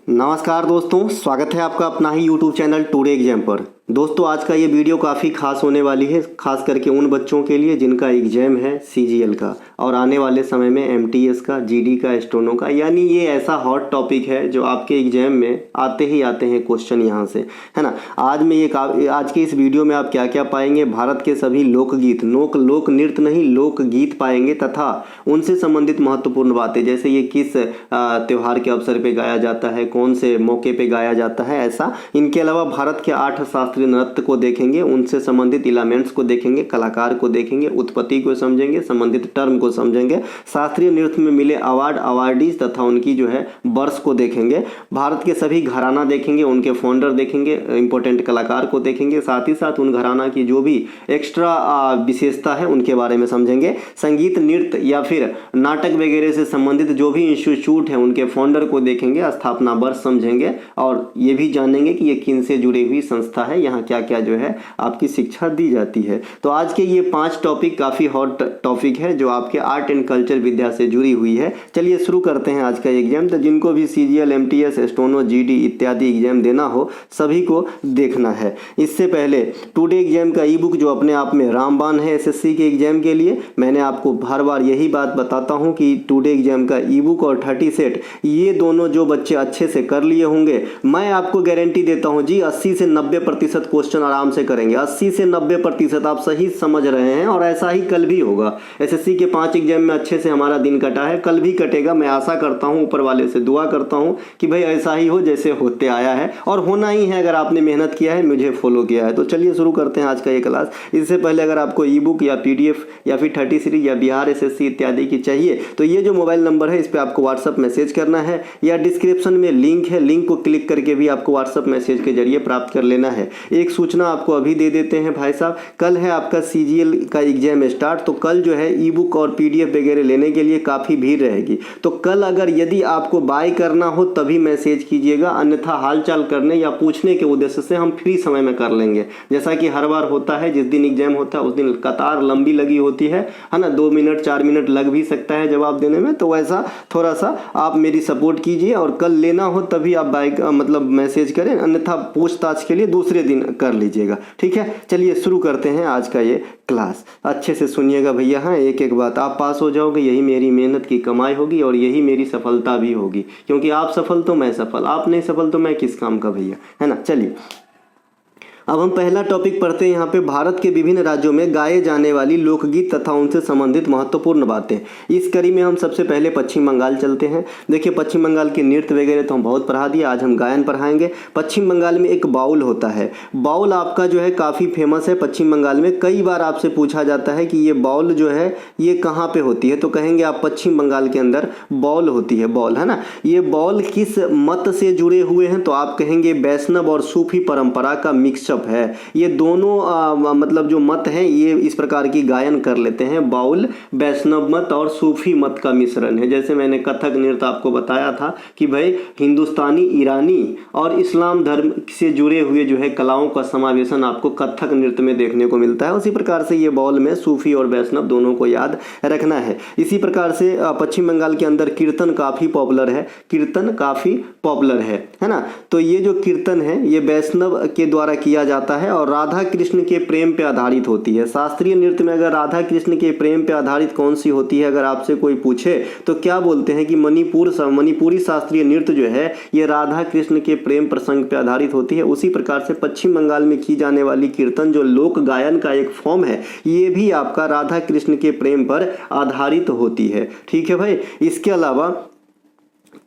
नमस्कार दोस्तों, स्वागत है आपका अपना ही YouTube चैनल टुडे एग्जाम पर। दोस्तों आज का ये वीडियो काफ़ी खास होने वाली है, खास करके उन बच्चों के लिए जिनका एग्जाम है CGL का और आने वाले समय में MTS का, GD का, स्टेनो का। यानी ये ऐसा हॉट टॉपिक है जो आपके एग्जाम में आते ही आते हैं क्वेश्चन यहाँ से, है ना। आज के इस वीडियो में आप क्या क्या पाएंगे, भारत के सभी लोकगीत, लोक नृत्य नहीं लोकगीत पाएंगे तथा उनसे संबंधित महत्वपूर्ण बातें, जैसे ये किस त्यौहार के अवसर पर गाया जाता है, कौन से मौके पे गाया जाता है, ऐसा। इनके अलावा भारत के 8 शास्त्रीय नृत्य को देखेंगे, उनसे संबंधित एलिमेंट्स को देखेंगे, कलाकार को देखेंगे, उत्पत्ति को समझेंगे, संबंधित टर्म को समझेंगे, शास्त्रीय नृत्य में मिले अवार्डीज तथा उनकी जो है वर्ष को देखेंगे, भारत के सभी घराना देखेंगे, उनके फाउंडर देखेंगे, इंपॉर्टेंट कलाकार को देखेंगे, साथ ही साथ उन घराना की जो भी एक्स्ट्रा विशेषता है उनके बारे में समझेंगे, संगीत नृत्य या फिर नाटक वगैरह से संबंधित जो भी इंस्टीट्यूट है उनके फाउंडर को देखेंगे, स्थापना वर्ष समझेंगे और ये भी जानेंगे कि ये किन से जुड़ी हुई संस्था है, यहाँ क्या क्या जो है आपकी शिक्षा दी जाती है। तो आज के ये 5 टॉपिक काफ़ी हॉट टॉपिक है जो आपके आर्ट एंड कल्चर विद्या से जुड़ी हुई है। चलिए शुरू करते हैं आज का एग्जाम। तो जिनको भी CGL, MTS, स्टेनो, GD इत्यादि एग्जाम देना हो सभी को देखना है। इससे पहले टुडे एग्जाम का ई बुक जो अपने आप में रामबाण है SSC के एग्जाम के लिए, मैंने आपको हर बार यही बात बताता हूँ कि टुडे एग्जाम का ई बुक और 30 सेट ये दोनों जो बच्चे अच्छे से कर लिए होंगे, मैं आपको गारंटी देता हूं जी 80 से 90% क्वेश्चन आराम से करेंगे। 80 से 90% आप सही समझ रहे हैं और ऐसा ही कल भी होगा। SSC के 5 एग्जाम में अच्छे से हमारा दिन कटा है, कल भी कटेगा। मैं आशा करता हूं, ऊपर वाले से दुआ करता हूं कि भाई ऐसा ही हो जैसे होते आया है और होना ही है अगर आपने मेहनत किया है, मुझे फॉलो किया है। तो चलिए शुरू करते हैं आज का ये क्लास। इससे पहले अगर आपको ई बुक या PDF या फिर 30 सीरीज या बिहार SSC इत्यादि की चाहिए तो ये जो मोबाइल नंबर है इस पर आपको व्हाट्सअप मैसेज करना है या डिस्क्रिप्शन में लिंक है, लिंक को क्लिक करके भी आपको व्हाट्सअप मैसेज के जरिए प्राप्त कर लेना है। एक सूचना आपको अभी दे देते हैं भाई साहब, कल है आपका CGL का एग्जाम स्टार्ट। तो कल जो है ई बुक और PDF वगैरह लेने के लिए काफ़ी भीड़ रहेगी। तो कल अगर यदि आपको बाय करना हो तभी मैसेज कीजिएगा, अन्यथा हालचाल करने या पूछने के उद्देश्य से हम फ्री समय में कर लेंगे। जैसा कि हर बार होता है, जिस दिन एग्जाम होता है उस दिन कतार लंबी लगी होती है ना, 2 मिनट 4 मिनट लग भी सकता है जवाब देने में। तो वैसा थोड़ा सा आप मेरी सपोर्ट कीजिए और कल लेना हो तभी आप मतलब मैसेज करें, अन्यथा पूछताछ के लिए दूसरे दिन कर लीजिएगा, ठीक है। चलिए शुरू करते हैं आज का ये क्लास। अच्छे से सुनिएगा भैया, हाँ, एक एक बात। आप पास हो जाओगे यही मेरी मेहनत की कमाई होगी और यही मेरी सफलता भी होगी, क्योंकि आप सफल तो मैं सफल, आप नहीं सफल तो मैं किस काम का भैया, है ना। चलिए अब हम पहला टॉपिक पढ़ते हैं यहाँ पे, भारत के विभिन्न राज्यों में गाए जाने वाली लोकगीत तथा उनसे संबंधित महत्वपूर्ण बातें। इस कड़ी में हम सबसे पहले पश्चिम बंगाल चलते हैं। देखिए पश्चिम बंगाल के नृत्य वगैरह तो हम बहुत पढ़ा दिए, आज हम गायन पढ़ाएंगे। पश्चिम बंगाल में एक बाउल होता है, बाउल आपका जो है काफ़ी फेमस है पश्चिम बंगाल में। कई बार आपसे पूछा जाता है कि ये बाउल जो है ये कहाँ पर होती है, तो कहेंगे आप पश्चिम बंगाल के अंदर बाउल होती है, बाउल, है ना। ये बाउल किस मत से जुड़े हुए हैं, तो आप कहेंगे वैष्णव और सूफी परंपरा का मिक्सचर है। ये दोनों मतलब जो मत हैं ये इस प्रकार की गायन कर लेते हैं। बाउल वैष्णव मत और सूफी मत का मिश्रण है। जैसे मैंने कथक नृत्य आपको बताया था कि भाई हिंदुस्तानी, ईरानी और इस्लाम धर्म से जुड़े हुए जो है कलाओं का समावेशन आपको कथक नृत्य में देखने को मिलता है। उसी प्रकार से ये बाउल में सूफी और वैष्णव दोनों को याद रखना है। इसी प्रकार से पश्चिम बंगाल के अंदर कीर्तन काफ़ी पॉपुलर है, कीर्तन काफ़ी पॉपुलर है ना। तो ये जो कीर्तन है ये वैष्णव के द्वारा किया जाता है और राधा कृष्ण के प्रेम पे आधारित होती है। शास्त्रीय नृत्य में अगर राधा कृष्ण के प्रेम पे आधारित कौन सी होती है, अगर आपसे कोई पूछे तो क्या बोलते हैं कि मणिपुरी शास्त्रीय नृत्य जो है ये राधा कृष्ण के प्रेम प्रसंग पे आधारित होती है। उसी प्रकार से पश्चिम बंगाल में की जाने वाली कीर्तन जो लोक गायन का एक फॉर्म है ये भी आपका राधा कृष्ण के प्रेम पर आधारित होती है, ठीक है भाई। इसके अलावा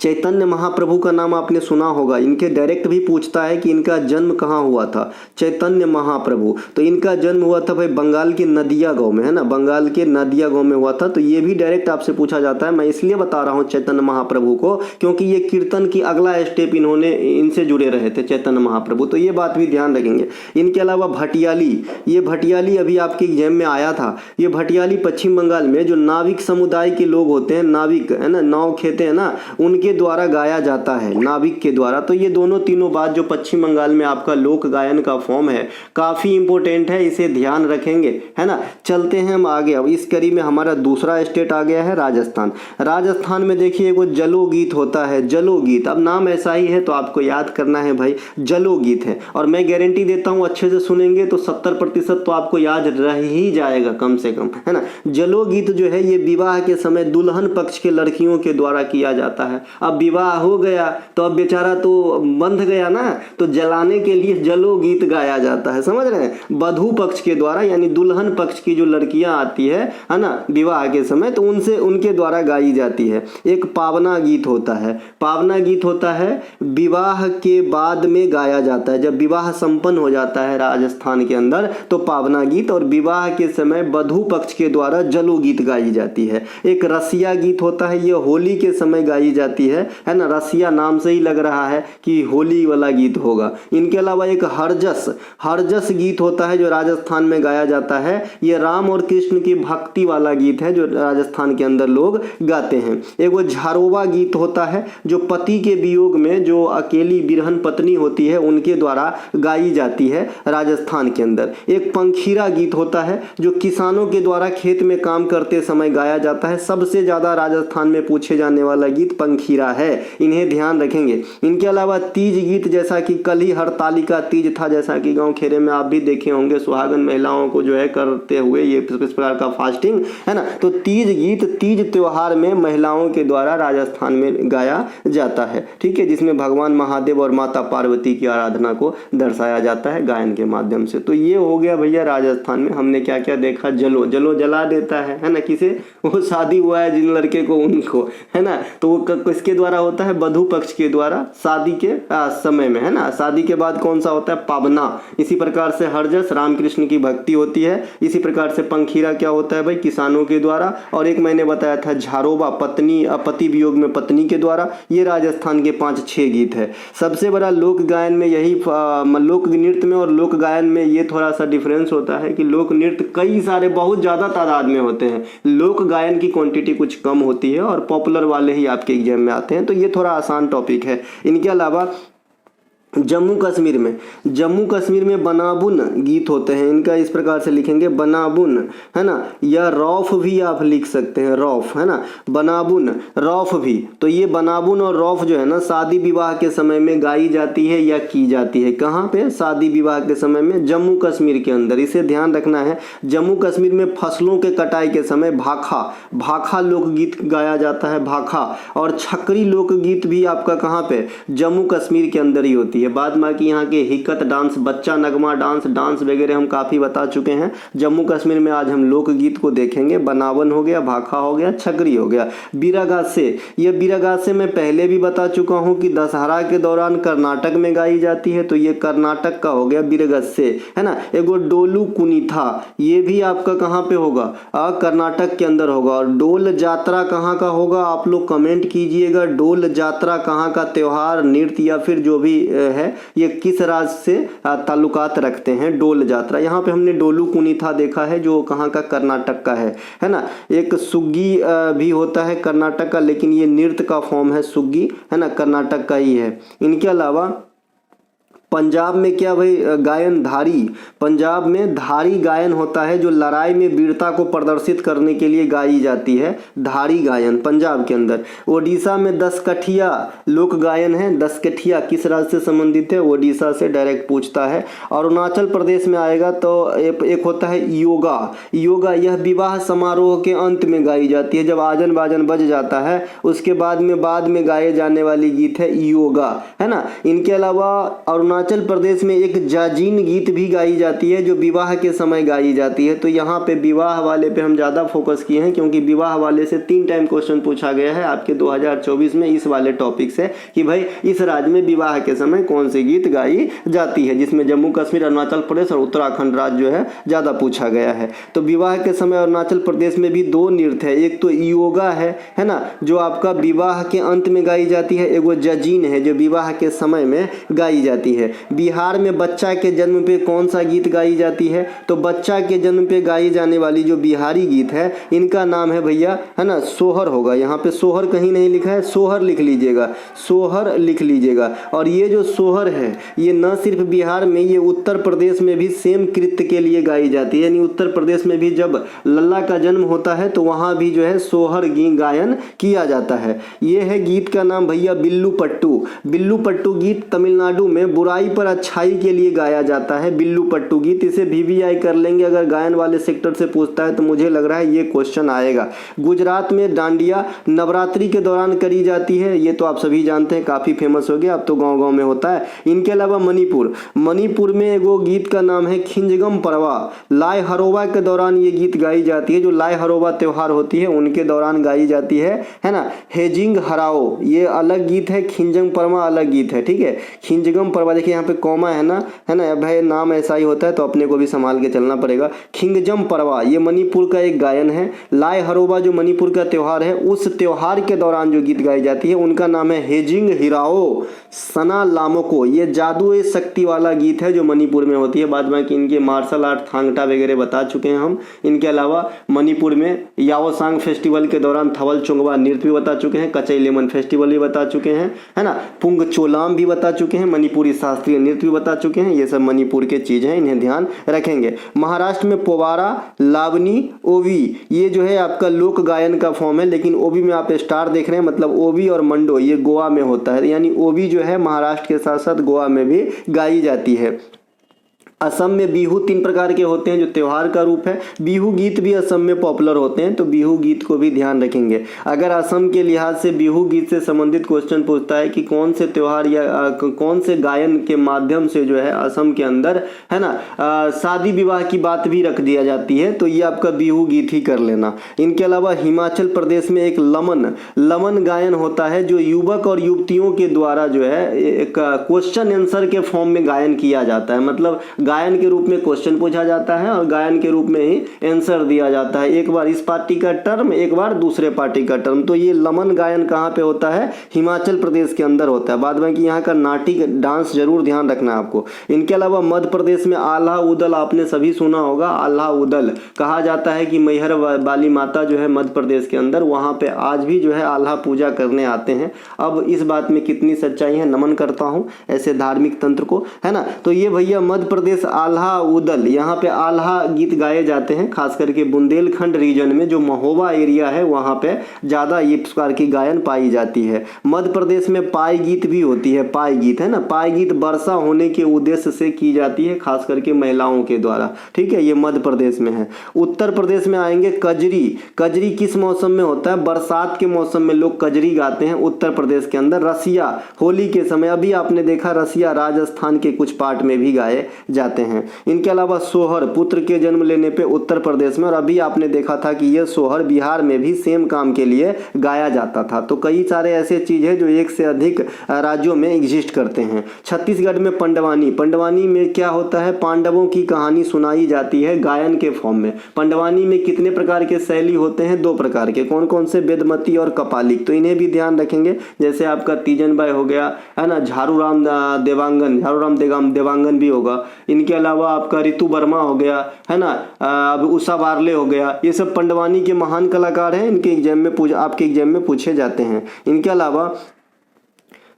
चैतन्य महाप्रभु का नाम आपने सुना होगा, इनके डायरेक्ट भी पूछता है कि इनका जन्म कहाँ हुआ था। चैतन्य महाप्रभु, तो इनका जन्म हुआ था भाई बंगाल के नदिया गांव में, है ना, बंगाल के नदिया गांव में हुआ था। तो ये भी डायरेक्ट आपसे पूछा जाता है। मैं इसलिए बता रहा हूँ चैतन्य महाप्रभु को क्योंकि ये कीर्तन की अगला स्टेप इनसे जुड़े रहे थे चैतन्य महाप्रभु, तो ये बात भी ध्यान रखेंगे। इनके अलावा भटियाली, ये भटियाली अभी आपके एग्जाम में आया था। ये भटियाली पश्चिम बंगाल में जो नाविक समुदाय के लोग होते हैं, नाविक, है ना, नाव खेते हैं ना, उन उनके द्वारा गाया जाता है, नाविक के द्वारा। तो ये दोनों तीनों बात जो पश्चिम बंगाल में आपका लोक गायन का फॉर्म है काफ़ी इंपॉर्टेंट है, इसे ध्यान रखेंगे, है ना। चलते हैं हम आगे। अब इस कड़ी में हमारा दूसरा स्टेट आ गया है राजस्थान। राजस्थान में देखिए वो जलोगीत होता है, जलोगीत। अब नाम ऐसा ही है तो आपको याद करना है भाई, जलोगीत है। और मैं गारंटी देता हूँ अच्छे से सुनेंगे तो 70% तो आपको याद रह ही जाएगा कम से कम, है ना। जलोगीत जो है ये विवाह के समय दुल्हन पक्ष के लड़कियों के द्वारा किया जाता है। अब विवाह हो गया तो अब बेचारा तो बंध गया ना, तो जलाने के लिए जलोगीत गाया जाता है, समझ रहे हैं। वधू पक्ष के द्वारा यानी दुल्हन पक्ष की जो लड़कियां आती है ना विवाह के समय, तो उनके द्वारा गाई जाती है। एक पावना गीत होता है, पावना गीत होता है विवाह के बाद में गाया जाता है। जब विवाह संपन्न हो जाता है राजस्थान के अंदर तो पावना गीत, और विवाह के समय वधू पक्ष के द्वारा जलोगीत गाई जाती है। एक रसिया गीत होता है, ये होली के समय गाई जाती है ना। रसिया नाम से ही लग रहा है कि होली वाला गीत होगा। इनके अलावा एक हरजस गीत होता है जो राजस्थान में गाया जाता है। ये राम और कृष्ण की भक्ति वाला गीत है जो राजस्थान के अंदर लोग गाते हैं। एक वो झारोवा गीत होता है जो पति के वियोग में जो अकेली बिरहन पत्नी होती है उनके द्वारा गाई जाती है राजस्थान के अंदर। एक पंखीरा गीत होता है जो किसानों के द्वारा खेत में काम करते समय गाया जाता है। सबसे ज्यादा राजस्थान में पूछे जाने वाला गीत पंखीरा है, इन्हें ध्यान रखेंगे। इनके अलावा तीज गीत, जैसा कि कल ही हरतालिका तीज था, जैसा कि गांव खेरे में आप भी देखे होंगे, सुहागन महिलाओं को जो है करते हुए ये इस प्रकार का फास्टिंग, है ना। तो तीज गीत तीज त्योहार में महिलाओं के द्वारा राजस्थान में गाया जाता है, ठीक है, जिसमें भगवान महादेव और माता पार्वती की आराधना को दर्शाया जाता है गायन के माध्यम से। तो ये हो गया भैया राजस्थान में हमने क्या क्या देखा। जलो जला देता है ना, किसे, वो शादी हुआ है जिन लड़के को उनको, है ना, तो वो किसके द्वारा होता है, वधू पक्ष के द्वारा शादी के समय में, है ना। शादी के बाद कौन सा होता है, पावना। इसी प्रकार से हरजस रामकृष्ण की भक्ति होती है। इसी प्रकार से पंखीरा क्या होता है भाई, किसानों के द्वारा। और एक मैंने बताया था झारोबा, पति वियोग में पत्नी के द्वारा। ये राजस्थान के 5-6 गीत है। सबसे बड़ा लोक गायन में यही, लोक नृत्य में और लोक गायन में ये थोड़ा सा डिफरेंस होता है कि लोक नृत्य कई सारे बहुत ज़्यादा तादाद में होते हैं, लोक गायन की क्वांटिटी कुछ कम होती है और पॉपुलर वाले ही आपके एग्जाम में आते हैं। तो ये थोड़ा आसान टॉपिक है। इनके अलावा जम्मू कश्मीर में बनाबुन गीत होते हैं। इनका इस प्रकार से लिखेंगे बनाबुन, है ना, या रौफ भी आप लिख सकते हैं, रौफ, है ना, बनाबुन रौफ भी। तो ये बनाबुन और रौफ जो है ना शादी विवाह के समय में गाई जाती है या की जाती है। कहाँ पे, शादी विवाह के समय में जम्मू कश्मीर के अंदर। इसे ध्यान रखना है। जम्मू कश्मीर में फसलों के कटाई के समय भाखा लोकगीत गाया जाता है, भाखा। और छकरी लोकगीत भी आपका कहाँ पे, जम्मू कश्मीर के अंदर ही होती है। बाद बाकी यहाँ के हिकत डांस, बच्चा नगमा डांस वगैरह हम काफ़ी बता चुके हैं। जम्मू कश्मीर में आज हम लोकगीत को देखेंगे। बनावन हो गया, भाखा हो गया, छकरी हो गया। बीरागासे, ये बीरागासे मैं पहले भी बता चुका हूँ कि दशहरा के दौरान कर्नाटक में गाई जाती है, तो ये कर्नाटक का हो गया बीरगस्से, है ना। एगो डोलू कुनीथा, ये भी आपका कहाँ पे होगा, कर्नाटक के अंदर होगा। और डोल जात्रा कहाँ का होगा, आप लोग कमेंट कीजिएगा। डोल जात्रा कहाँ का त्योहार, नृत्य या फिर जो भी है ये किस राज्य से ताल्लुकात रखते हैं, डोल जात्रा। यहाँ पे हमने डोलू कुनीथा देखा है जो कहाँ का, कर्नाटक का है ना। एक सुग्गी भी होता है कर्नाटक का, लेकिन ये नृत्य का फॉर्म है सुग्गी, है ना, कर्नाटक का ही है। इनके अलावा पंजाब में क्या भाई, गायन धारी। पंजाब में धारी गायन होता है जो लड़ाई में वीरता को प्रदर्शित करने के लिए गाई जाती है, धारी गायन पंजाब के अंदर। ओडिशा में दसकठिया लोक गायन है। दसकठिया किस राज्य से संबंधित है, ओडिशा से डायरेक्ट पूछता है। और अरुणाचल प्रदेश में आएगा तो एक होता है योगा। यह विवाह समारोह के अंत में गाई जाती है, जब आजन बाजन बज जाता है उसके बाद में गाए जाने वाली गीत है योगा, है ना। इनके अलावा अरुणाचल प्रदेश में एक जाजीन गीत भी गाई जाती है जो विवाह के समय गाई जाती है। तो यहाँ पे विवाह वाले पे हम ज़्यादा फोकस किए हैं क्योंकि विवाह वाले से 3 टाइम क्वेश्चन पूछा गया है आपके 2024 में इस वाले टॉपिक से कि भाई इस राज्य में विवाह के समय कौन सी गीत गाई जाती है, जिसमें जम्मू कश्मीर, अरुणाचल प्रदेश और उत्तराखंड राज्य जो है ज़्यादा पूछा गया है। तो विवाह के समय अरुणाचल प्रदेश में भी 2 नृत्य है, एक तो योगा है ना, जो आपका विवाह के अंत में गाई जाती है, एगो जजीन है जो विवाह के समय में गाई जाती है। है। बिहार में बच्चा के जन्म पे कौन सा गीत गाई जाती है? तो बच्चा के जन्म पे गाई जाने वाली जो बिहारी गीत है इनका नाम है भैया, है ना, सोहर होगा। यहाँ पे सोहर कहीं नहीं लिखा है, सोहर लिख लीजिएगा, सोहर लिख लीजिएगा। और ये जो सोहर है ये न सिर्फ बिहार में, ये उत्तर प्रदेश में भी सेम कृत्य के लिए गाई जाती है। यानी उत्तर प्रदेश में भी जब लल्ला का जन्म होता है तो वहाँ भी जो है सोहर गायन किया जाता है। ये है गीत का नाम भैया बिल्लू पट्टू। बिल्लू पट्टू गीत तमिलनाडु में बुराई पर अच्छाई के लिए गाया जाता है। बिल्लू पट्टू गीत, इसे VVI कर लेंगे अगर गायन वाले सेक्टर से पूछता है तो मुझे लग रहा है ये क्वेश्चन आएगा। गुजरात में डांडिया नवरात्रि के दौरान करी जाती है, ये तो आप सभी जानते हैं, काफ़ी फेमस हो गया, अब तो गांव गांव में होता है। इनके अलावा मणिपुर में एगो गीत का नाम है खिंजगम परवा। लाय हरोबा के दौरान ये गीत गाई जाती है, जो लाय हरोबा त्यौहार होती है उनके दौरान गाई जाती है ना। हेजिंग हराओ ये अलग गीत है, खिंजम परवा अलग गीत है, ठीक है। खिंजगम परवा देखिए यहाँ पे कॉमा है ना भाई, नाम ऐसा ही होता है तो अपने को भी संभाल के चलना पड़ेगा। खिंजम परवा ये मणिपुर का एक गायन है। लाय हरोबा जो मणिपुर का त्यौहार है, उस त्यौहार के दौरान जो गीत गाई जाती है उनका नाम है हेजिंग हिराओ सना लामोको। ये जादू शक्ति वाला गीत है जो मणिपुर में होती है। बाद बाकी इनके मार्शल आर्ट थांगटा वगैरह बता चुके हैं हम। इनके अलावा मणिपुर में याओसांग फेस्टिवल के दौरान थवल चोंगवा नृत्य भी बता चुके हैं, कचई लेमन फेस्टिवल भी बता चुके हैं, है ना, पुंग चोलाम भी बता चुके हैं, मणिपुरी शास्त्रीय नृत्य भी बता चुके हैं। ये सब मणिपुर के चीज हैं, इन्हें ध्यान रखेंगे। महाराष्ट्र में पोवारा, लावनी, ओवी ये जो है आपका लोक गायन का फॉर्म है, लेकिन ओवी में आप स्टार देख रहे हैं, मतलब ओवी और मंडो ये गोवा में होता है। यानी ओवी जो है महाराष्ट्र के साथ साथ गोवा में भी गाई जाती है। असम में बिहू 3 प्रकार के होते हैं जो त्यौहार का रूप है। बिहू गीत भी असम में पॉपुलर होते हैं, तो बिहू गीत को भी ध्यान रखेंगे। अगर असम के लिहाज से बिहू गीत से संबंधित क्वेश्चन पूछता है कि कौन से त्यौहार या कौन से गायन के माध्यम से जो है असम के अंदर, है ना, शादी विवाह की बात भी रख दिया जाती है, तो ये आपका बिहू गीत ही कर लेना। इनके अलावा हिमाचल प्रदेश में एक लमन गायन होता है जो युवक और युवतियों के द्वारा जो है एक क्वेश्चन आंसर के फॉर्म में गायन किया जाता है। मतलब गायन के रूप में क्वेश्चन पूछा जाता है और गायन के रूप में ही आंसर दिया जाता है, एक बार इस पार्टी का टर्म, एक बार दूसरे पार्टी का टर्म। तो ये लमन गायन कहाँ पे होता है? हिमाचल प्रदेश के अंदर होता है। बाद बाकी यहाँ का नाटी डांस जरूर ध्यान रखना है आपको। इनके अलावा मध्य प्रदेश में आल्हा उदल आपने सभी सुना होगा। आल्हा उदल कहा जाता है कि मैहर वाली माता जो है मध्य प्रदेश के अंदर, वहाँ पे आज भी जो है आल्हा पूजा करने आते हैं। अब इस बात में कितनी सच्चाई है, नमन करता हूँ ऐसे धार्मिक तंत्र को, है ना। तो ये भैया मध्य प्रदेश आल्हा उदल, यहाँ पे आल्हा गीत गाए जाते हैं, खास करके बुंदेलखंड रीजन में जो महोबा एरिया है वहाँ पे ज़्यादा ये प्रकार की गायन पाई जाती है। मध्य प्रदेश में पाई गीत भी होती है, पाई गीत, है ना। पाई गीत वर्षा होने के उद्देश्य से की जाती है, खास करके महिलाओं के द्वारा, ठीक है। ये मध्य प्रदेश में है। उत्तर प्रदेश में आएंगे कजरी किस मौसम में होता है? बरसात के मौसम में लोग कजरी गाते हैं उत्तर प्रदेश के अंदर। रसिया होली के समय, अभी आपने देखा रसिया राजस्थान के कुछ पार्ट में भी गाए जाते हैं। इनके अलावा सोहर पुत्र के जन्म लेने पे उत्तर प्रदेश में, और अभी आपने देखा था कि यह सोहर बिहार में भी सेम काम के लिए गाया जाता था। तो कई सारे ऐसे चीज है जो एक से अधिक राज्यों में एग्जिस्ट करते हैं। छत्तीसगढ़ में पंडवानी में क्या होता है? पांडवों की कहानी सुनाई जाती है गायन के फॉर्म में। पंडवानी में कितने प्रकार के शैली होते हैं? 2 प्रकार के। कौन कौन से? वेदमती और कपालिक। तो इन्हें भी ध्यान रखेंगे। जैसे आपका तीजन बाई हो गया, है ना, झारूराम देवांगन भी होगा। इनके अलावा आपका ऋतु वर्मा हो गया, है ना, अब उषा बारले हो गया। ये सब पंडवानी के महान कलाकार हैं, इनके एग्जाम में आपके एग्जाम में पूछे जाते हैं। इनके अलावा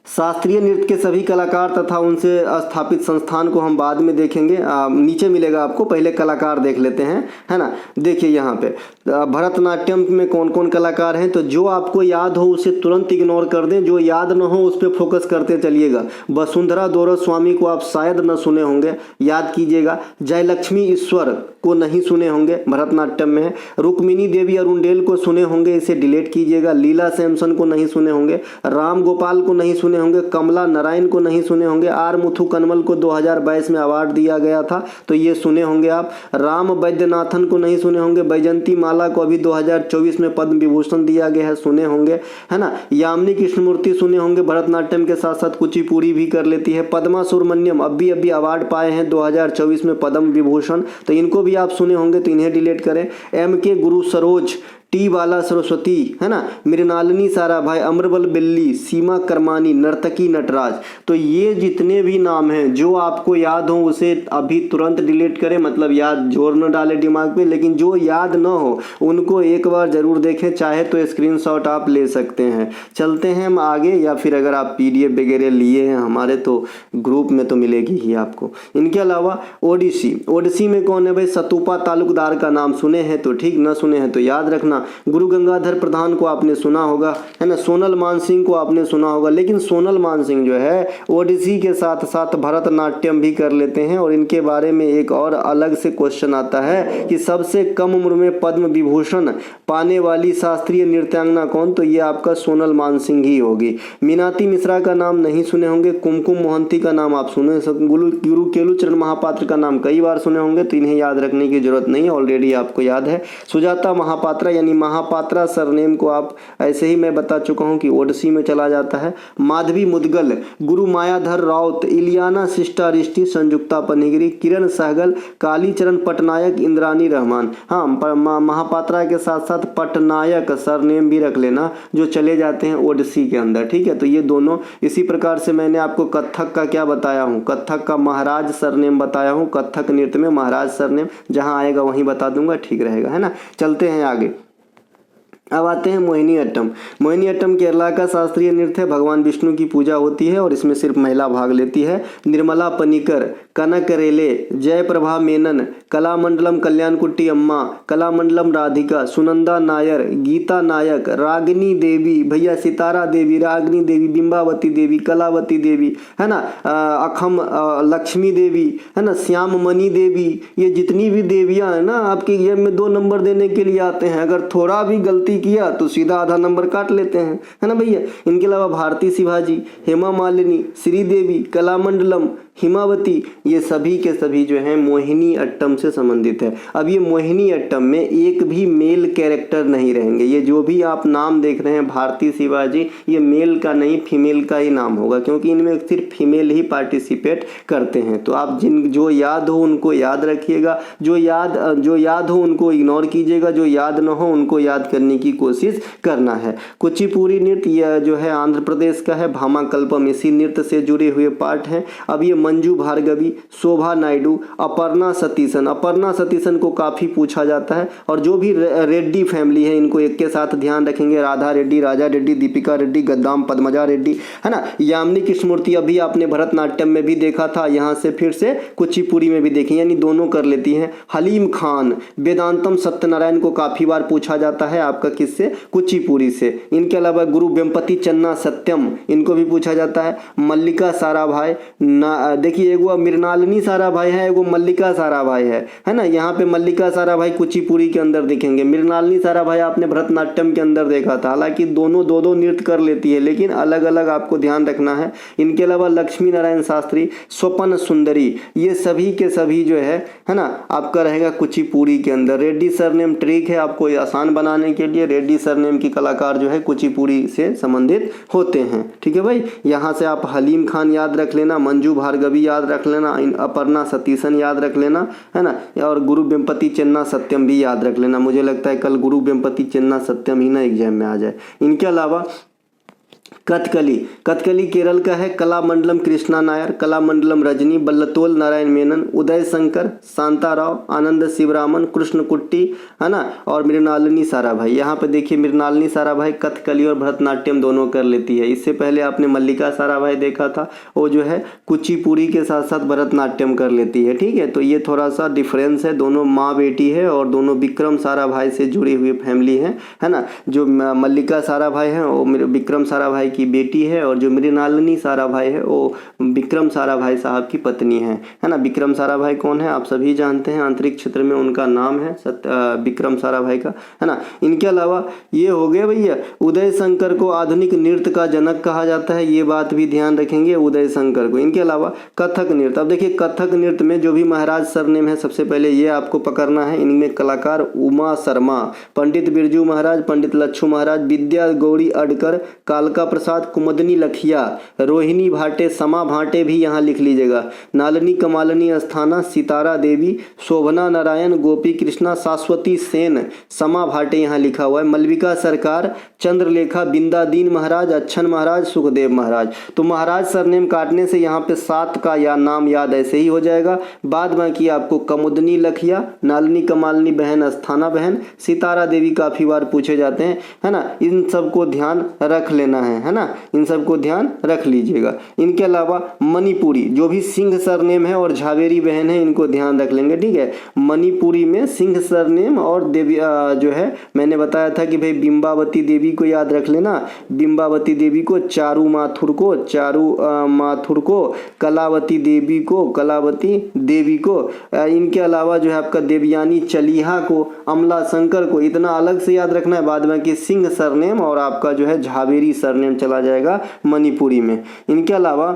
शास्त्रीय नृत्य के सभी कलाकार तथा उनसे स्थापित संस्थान को हम बाद में देखेंगे, नीचे मिलेगा आपको। पहले कलाकार देख लेते हैं, है ना। देखिए यहाँ पे भरतनाट्यम में कौन कौन कलाकार हैं, तो जो आपको याद हो उसे तुरंत इग्नोर कर दें, जो याद न हो उस पर फोकस करते चलिएगा। वसुंधरा दोरस्वामी को आप शायद न सुने होंगे, याद कीजिएगा। जयलक्ष्मी ईश्वर को नहीं सुने होंगे, भरतनाट्यम में है। रुक्मिणी देवी अरुंडेल को सुने होंगे, इसे डिलीट कीजिएगा। लीला सैमसन को नहीं सुने होंगे। राम गोपाल को नहीं सुने होंगे। कमला नारायण को नहीं सुने होंगे। आर मुथु कनमल को 2022 में अवार्ड दिया गया था, तो ये सुने होंगे आप। राम वैद्यनाथन को नहीं सुने होंगे। बैजंती माला को अभी 2024 में पद्म विभूषण दिया गया है, सुने होंगे, है ना। यामिनी कृष्णमूर्ति सुने होंगे, भरतनाट्यम के साथ साथ कुचिपुड़ी भी कर लेती है। पद्मा सुब्रमण्यम अभी अवार्ड पाए हैं 2024 में पद्म विभूषण, तो इनको भी आप सुने होंगे, तो इन्हें डिलीट करें। M.K. गुरु सरोज टी बाला सरस्वती, है ना, मृणालिनी साराभाई, अमरबल बिल्ली, सीमा करमानी, नर्तकी नटराज। तो ये जितने भी नाम हैं जो आपको याद हो उसे अभी तुरंत डिलीट करें, मतलब याद जोर न डाले दिमाग पे, लेकिन जो याद न हो उनको एक बार ज़रूर देखें, चाहे तो स्क्रीनशॉट आप ले सकते हैं। चलते हैं हम आगे, या फिर अगर आप PDF वगैरह लिए हैं हमारे तो ग्रुप में तो मिलेगी ही आपको। इनके अलावा ओडिसी, ओडिसी में कौन है भाई? सतूपा तालुकदार का नाम सुने हैं तो ठीक, न सुने हैं तो याद रखना। गुरु गंगाधर प्रधान को आपने सुना होगा, है ना, सोनल मानसिंह को आपने सुना होगा, लेकिन सोनल मानसिंह जो है ओडिसी के साथ साथ भरतनाट्यम भी कर लेते हैं। और इनके बारे में एक और अलग से क्वेश्चन आता है कि सबसे कम उम्र में पद्म विभूषण पाने वाली शास्त्रीय नृत्यांगना कौन? तो ये आपका सोनल मानसिंह ही होगी। मीनाती मिश्रा का नाम नहीं सुने होंगे, कुमकुम मोहंती का नाम आप सुने, गुरु केलुचरण महापात्र का नाम कई बार सुने होंगे, तो इन्हें याद रखने की जरूरत नहीं है, ऑलरेडी आपको याद है। सुजाता महापात्रा यानी महापात्रा सरनेम को आप ऐसे ही मैं बता चुका हूं कि ओडिसी में चला जाता है। माधवी मुदगल, गुरु मायाधर राउत, इलियाना सिस्टारिस्टी, संयुक्ता पनिगिरी, किरण सहगल, कालीचरण पटनायक, इंद्रानी रहमान। हाँ, महापात्रा के साथ साथ पटनायक सरनेम भी रख लेना जो चले जाते हैं ओडिसी के अंदर, ठीक है। तो ये दोनों इसी प्रकार से मैंने आपको कथक का क्या बताया हूँ, कथक का महाराज सरनेम बताया हूँ, कथक नृत्य में महाराज सरनेम जहाँ आएगा वहीं बता दूंगा, ठीक रहेगा, है ना। चलते हैं आगे। अब आते हैं मोहिनीअट्टम। मोहिनीअट्टम केरला का शास्त्रीय नृत्य है, भगवान विष्णु की पूजा होती है और इसमें सिर्फ महिला भाग लेती है। निर्मला पनिकर, कनक रेले, जयप्रभा मेनन, कलामंडलम कल्याणकुट्टी अम्मा, कलामंडलम राधिका, सुनंदा नायर, गीता नायक, रागिनी देवी, भैया सितारा देवी, रागिनी देवी, बिंबावती देवी, कलावती देवी, है ना, अखम लक्ष्मी देवी, है ना, श्याममणि देवी। ये जितनी भी देवियां हैं ना आपके एग्जाम में 2 नंबर देने के लिए आते हैं, अगर थोड़ा भी गलती किया तो सीधा आधा नंबर काट लेते हैं, है ना भैया। इनके अलावा भारती शिवाजी, हेमा मालिनी, श्रीदेवी, कलामंडलम, हिमावती, ये सभी के सभी जो हैं मोहिनी अट्टम से संबंधित है। अब ये मोहिनी अट्टम में एक भी मेल कैरेक्टर नहीं रहेंगे, ये जो भी आप नाम देख रहे हैं भारती शिवाजी, ये मेल का नहीं फीमेल का ही नाम होगा, क्योंकि इनमें सिर्फ फीमेल ही पार्टिसिपेट करते हैं। तो आप जो याद हो उनको याद रखिएगा, जो याद हो उनको इग्नोर कीजिएगा, जो याद ना हो उनको याद करने की कोशिश करना है। कुचिपुड़ी नृत्य यह जो है आंध्र प्रदेश का है, भामाकल्पम इसी नृत्य से जुड़े हुए पार्ट हैं। अब ये मंजू भार्गवी, शोभा नायडू, अपर्णा सतीशन को काफ़ी पूछा जाता है। और जो भी रेड्डी फैमिली है इनको एक के साथ ध्यान रखेंगे, राधा रेड्डी, राजा रेड्डी, दीपिका रेड्डी, गद्दाम पद्मजा रेड्डी, है ना। यामिनी कृष्णमूर्ति अभी आपने भरतनाट्यम में भी देखा था, यहाँ से फिर से कुचिपुड़ी में भी देखें, यानी दोनों कर लेती हैं। हलीम खान, वेदांतम सत्यनारायण को काफ़ी बार पूछा जाता है आपका किससे? कुचिपुड़ी से। इनके अलावा गुरु वेम्पति चन्ना सत्यम, इनको भी पूछा जाता है। मल्लिका साराभाई, देखिए एगो मृणालिनी साराभाई है, एगो मल्लिका साराभाई है ना। यहाँ पे मल्लिका साराभाई कुचिपुड़ी के अंदर दिखेंगे, मृणालिनी साराभाई आपने भरतनाट्यम के अंदर देखा था। हालांकि दोनों दो नृत्य कर लेती है, लेकिन अलग अलग आपको ध्यान रखना है। इनके अलावा लक्ष्मी नारायण शास्त्री, स्वपन सुंदरी, ये सभी के सभी जो है ना आपका रहेगा कुचिपुड़ी के अंदर। रेड्डी सरनेम ट्रिक है आपको आसान बनाने के लिए, रेड्डी सरनेम की कलाकार जो है कुचिपुड़ी से संबंधित होते हैं, ठीक है भाई। यहाँ से आप हलीम खान याद रख लेना, मंजू भार्गवी याद रख लेना, अपर्णा सतीशन याद रख लेना, है ना, और गुरु वेम्पति चन्ना सत्यम भी याद रख लेना। मुझे लगता है कल गुरु वेम्पति चन्ना सत्यम ही ना एग्जाम में आ जाए। इनके अलावा कथकली केरल का है, कलामंडलम कृष्णा नायर, कलामंडलम रजनी, बल्लतोल नारायण मेनन, उदय शंकर, शांताराव, आनंद शिवरामन, कृष्ण कुट्टी, है ना, और मृणालिनी साराभाई। यहाँ पे देखिए मृणालिनी साराभाई कथकली और भरतनाट्यम दोनों कर लेती है। इससे पहले आपने मल्लिका साराभाई देखा था, वो जो है कुचिपुड़ी के साथ साथ भरतनाट्यम कर लेती है, ठीक है। तो ये थोड़ा सा डिफरेंस है, दोनों माँ बेटी है और दोनों विक्रम साराभाई से जुड़ी हुई फैमिली है ना। जो मल्लिका साराभाई है वो विक्रम साराभाई की बेटी है, और जो मृणालिनी साराभाई है वो विक्रम साराभाई साहब की पत्नी है ना। विक्रम साराभाई कौन है आप सभी जानते हैं, अंतरिक्ष क्षेत्र में उनका नाम है विक्रम साराभाई का, है ना। इनके अलावा ये हो गए भैया, उदय शंकर को आधुनिक नृत्य का जनक कहा जाता है, ये बात भी ध्यान रखेंगे उदय शंकर को। इनके अलावा कथक नृत्य, अब देखिए कथक नृत्य में जो भी महाराज सरनेम है सबसे पहले ये आपको पकड़ना है। इनमें कलाकार उमा शर्मा, पंडित बिरजू महाराज, पंडित लच्छू महाराज, विद्या गौरी अडकर, कालका प्रसाद, कुमुदनी लखिया, रोहिणी भाटे, समा भाटे भी यहाँ लिख लीजिएगा, नालनी कमालनी अस्थाना, सितारा देवी, शोभना नारायण, गोपी कृष्णा, शाश्वती सेन, समा भाटे यहाँ लिखा हुआ है, मलविका सरकार, चंद्रलेखा, बिंदादीन महाराज, अच्छन महाराज, सुखदेव महाराज। तो महाराज सरनेम काटने से यहाँ पे 7 का या नाम याद ऐसे ही हो जाएगा। बाद बाकी आपको कमुदनी लखिया, नालनी कमालनी बहन, अस्थाना बहन, सितारा देवी काफ़ी बार पूछे जाते हैं, है ना, इन सबको ध्यान रख लेना है ना, इन सबको ध्यान रख लीजिएगा। इनके अलावा मणिपुरी जो भी सिंह सरनेम है और झावेरी बहन है, इनको ध्यान रख लेंगे, ठीक है। मणिपुरी में सिंह सरनेम और देवी जो है मैंने बताया था कि भाई बिंबावती देवी को याद रख लेना, बिंबावती देवी को, चारू माथुर को, कलावती देवी को, कलावती देवी को, इनके अलावा जो है आपका देवयानी चलिहा को, अमला शंकर को, इतना अलग से याद रखना है। बाद में कि सिंह सरनेम और आपका जो है झावेरी सरनेम चला जाएगा मणिपुरी में। इनके अलावा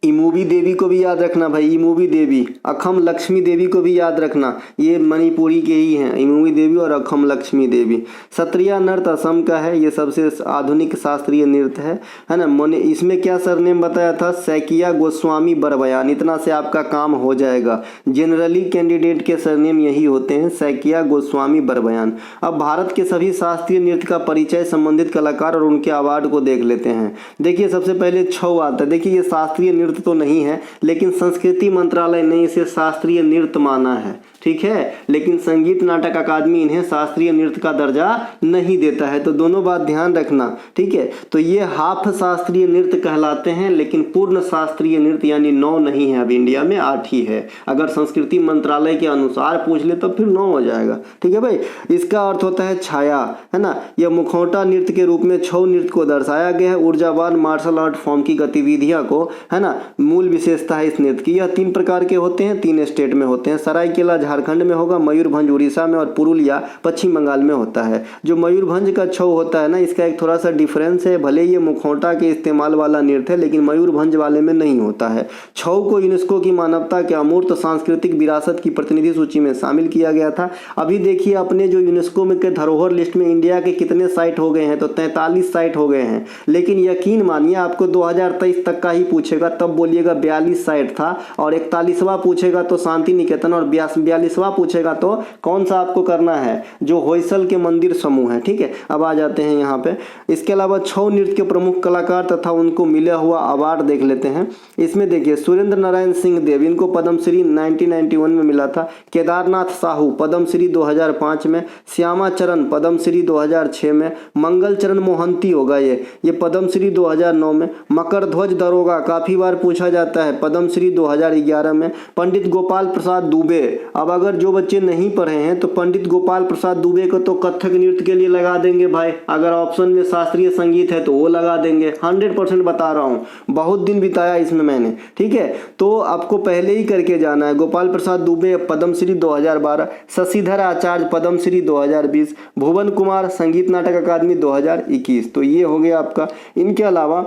इमूवी देवी को भी याद रखना भाई, इमूवी देवी, अखम लक्ष्मी देवी को भी याद रखना, ये मणिपुरी के ही हैं, इमूवी देवी और अखम लक्ष्मी देवी। सत्रिया नृत्य असम का है, ये सबसे आधुनिक शास्त्रीय नृत्य है ना। इसमें क्या सरनेम बताया था, सैकिया गोस्वामी बरबयान, इतना से आपका काम हो जाएगा। जनरली कैंडिडेट के सरनेम यही होते हैं, सैकिया गोस्वामी बरबयान। अब भारत के सभी शास्त्रीय नृत्य का परिचय, संबंधित कलाकार और उनके अवार्ड को देख लेते हैं। देखिए सबसे पहले छऊ आता है। देखिए ये शास्त्रीय नृत्य तो नहीं है, लेकिन संस्कृति मंत्रालय ने इसे शास्त्रीय नृत्य माना है, ठीक है, लेकिन संगीत नाटक अकादमी इन्हें शास्त्रीय नृत्य का दर्जा नहीं देता है। तो दोनों बात ध्यान रखना, ठीक है। तो ये हाफ शास्त्रीय नृत्य कहलाते हैं, लेकिन पूर्ण शास्त्रीय नृत्य यानी 9 नहीं है, अब इंडिया में 8 ही है। अगर संस्कृति मंत्रालय के अनुसार पूछ ले तो फिर 9 हो जाएगा, ठीक है भाई। इसका अर्थ होता है छाया, है ना। यह मुखौटा नृत्य के रूप में छऊ नृत्य को दर्शाया गया है। ऊर्जावान मार्शल आर्ट फॉर्म की गतिविधियां को, है ना, मूल विशेषता है इस नृत्य की। यह 3 प्रकार के होते हैं, 3 स्टेट में होते हैं। सरायकेला झारखंड में होगा, मयूरभंज उड़ीसा में और पुरुलिया पश्चिम बंगाल में होता है। जो मयूरभंज का छऊ होता है ना, इसका एक थोड़ा सा डिफरेंस है, भले ये मुखौटा के इस्तेमाल वाला नृत्य है, लेकिन मयूरभंज वाले में नहीं होता है। छऊ को यूनेस्को की मानवता के अमूर्त सांस्कृतिक विरासत की प्रतिनिधि सूची में शामिल किया गया था। अभी देखिए अपने जो यूनेस्को में के धरोहर लिस्ट में इंडिया के कितने साइट हो गए हैं, तो 43 साइट हो गए हैं। लेकिन यकीन मानिए आपको 2023 तक का ही पूछेगा, तब बोलिएगा 42 साइट था, और 41वां पूछेगा तो शांति निकेतन, और 42वां पूछेगा तो कौन सा आपको करना है, जो होयसल के मंदिर समूह है, ठीक है। अब आ जाते हैं यहाँ पे। इसके अलावा छऊ नृत्य के प्रमुख कलाकार तथा उनको मिला हुआ अवार्ड देख लेते हैं। इसमें देखिए सुरेंद्र नारायण सिंह देव, इनको पद्मश्री 1991 में मिला था। केदारनाथ साहू पद्मश्री 2005 में, श्यामा चरण पद्मश्री 2006 में, मंगल चरण मोहंती होगा ये पद्मश्री 2009 में। मकर ध्वज दरोगा काफी बार पूछा जाता है, पद्मश्री 2011 में। पंडित गोपाल प्रसाद दुबे, अब अगर जो बच्चे नहीं पढ़े हैं तो पंडित गोपाल प्रसाद दुबे को तो कथक नृत्य के लिए लगा देंगे भाई, अगर ऑप्शन में शास्त्रीय संगीत है तो वो लगा देंगे, 100% बता रहा हूँ, बहुत दिन बिताया इसमें मैंने, ठीक है। तो आपको पहले ही करके जाना है। गोपाल प्रसाद दुबे पद्मश्री 2012, शशिधर आचार्य पद्मश्री 2020, भुवन कुमार संगीत नाटक अकादमी 2021। तो ये हो गया आपका। इनके अलावा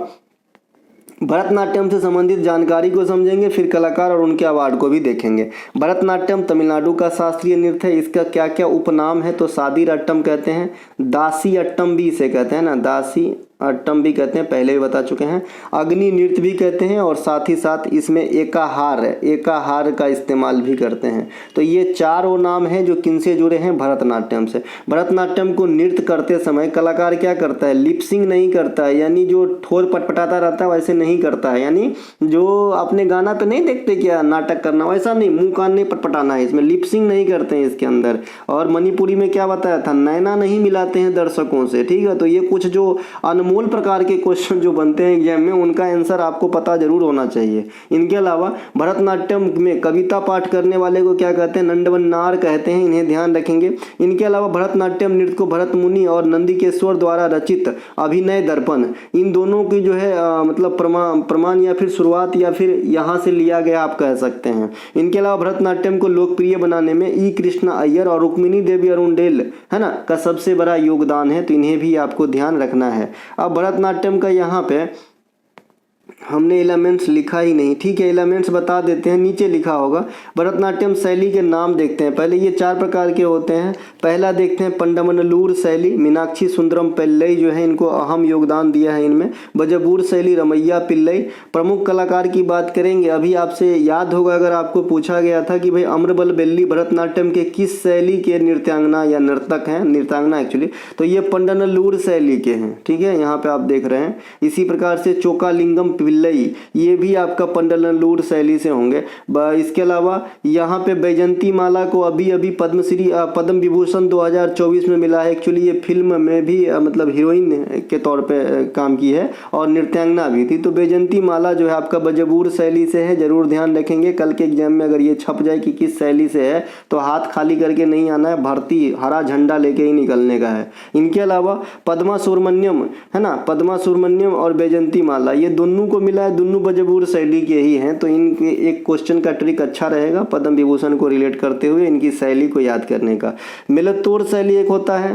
भरतनाट्यम से संबंधित जानकारी को समझेंगे, फिर कलाकार और उनके अवार्ड को भी देखेंगे। भरतनाट्यम तमिलनाडु का शास्त्रीय नृत्य है। इसका क्या क्या उपनाम है, तो सादीर अट्टम कहते हैं, दासी अट्टम भी इसे कहते हैं ना, दासी अट्टम भी कहते हैं, पहले भी बता चुके हैं। अग्नि नृत्य भी कहते हैं, और साथ ही साथ इसमें एकाहार का इस्तेमाल भी करते हैं। तो ये 4 नाम हैं जो किनसे जुड़े हैं, भरतनाट्यम से। भरतनाट्यम को नृत्य करते समय कलाकार क्या करता है, लिपसिंग नहीं करता है, यानी जो ठोर पटपटाता रहता है वैसे नहीं करता है, यानी जो अपने गाना पे नहीं देखते क्या नाटक करना, वैसा नहीं, मुंह कान नहीं पटपटाना है, इसमें लिपसिंग नहीं करते हैं इसके अंदर। और मणिपुरी में क्या बताया था, नैना नहीं मिलाते हैं दर्शकों से, ठीक है। तो ये कुछ जो अनमोल प्रकार के क्वेश्चन जो बनते हैं एग्जाम में, उनका आंसर आपको पता जरूर होना चाहिए। इनके अलावा भरतनाट्यम में कविता पाठ करने वाले को क्या कहते हैं, नंदवन्नार कहते हैं, इन्हें ध्यान रखेंगे। इनके अलावा भरतनाट्यम नृत्य को भरत मुनि और नंदिकेश्वर द्वारा रचित अभिनय दर्पण, इन दोनों की जो है मतलब प्रमाण या फिर शुरुआत या फिर यहाँ से लिया गया आप कह सकते हैं। इनके अलावा भरतनाट्यम को लोकप्रिय बनाने में ई कृष्णा अय्यर और रुक्मिणी देवी अरुणडेल, है ना, का सबसे बड़ा योगदान है, तो इन्हें भी आपको ध्यान रखना है। अब भरतनाट्यम का यहाँ पे हमने एलिमेंट्स लिखा ही नहीं, ठीक है एलिमेंट्स बता देते हैं, नीचे लिखा होगा। भरतनाट्यम शैली के नाम देखते हैं। पहले ये 4 प्रकार के होते हैं। पहला देखते हैं पंडमनलूर शैली, मीनाक्षी सुंदरम पिल्लई जो है इनको अहम योगदान दिया है इनमें। बजबूर शैली रमैया पिल्लई। प्रमुख कलाकार की बात करेंगे, अभी आपसे याद होगा अगर आपको पूछा गया था कि भाई अमरबल बेल्ली भरतनाट्यम के किस शैली के नृत्यांगना या नर्तक हैं, नृत्यांगना एक्चुअली, तो ये पंडनलूर शैली के हैं, ठीक है यहाँ पे आप देख रहे हैं। इसी प्रकार से चोकालिंगम पिल्लई ये भी आपका पंडनलूर शैली से होंगे। इसके अलावा यहाँ पे बैजंती माला को अभी अभी पद्मश्री पद्म विभूषण 2024 में मिला है। एक्चुअली ये फिल्म में भी मतलब हीरोइन के तौर पे काम की है और नृत्यांगना भी थी। तो बैजंती माला जो है आपका बजबूर शैली से है, जरूर ध्यान रखेंगे कल के एग्जाम में अगर ये छप जाए कि किस शैली से है तो हाथ खाली करके नहीं आना है, भर्ती हरा झंडा लेके ही निकलने का है। इनके अलावा पद्मा सुब्रमण्यम है ना, पद्मा सुब्रमण्यम और बैजंती माला ये दोनों को मिला है, दोनों बजबूर शैली के ही हैं। तो इनके एक क्वेश्चन का ट्रिक अच्छा रहेगा पद्म विभूषण को रिलेट करते हुए इनकी शैली को याद करने का। मेलतोर शैली एक होता है,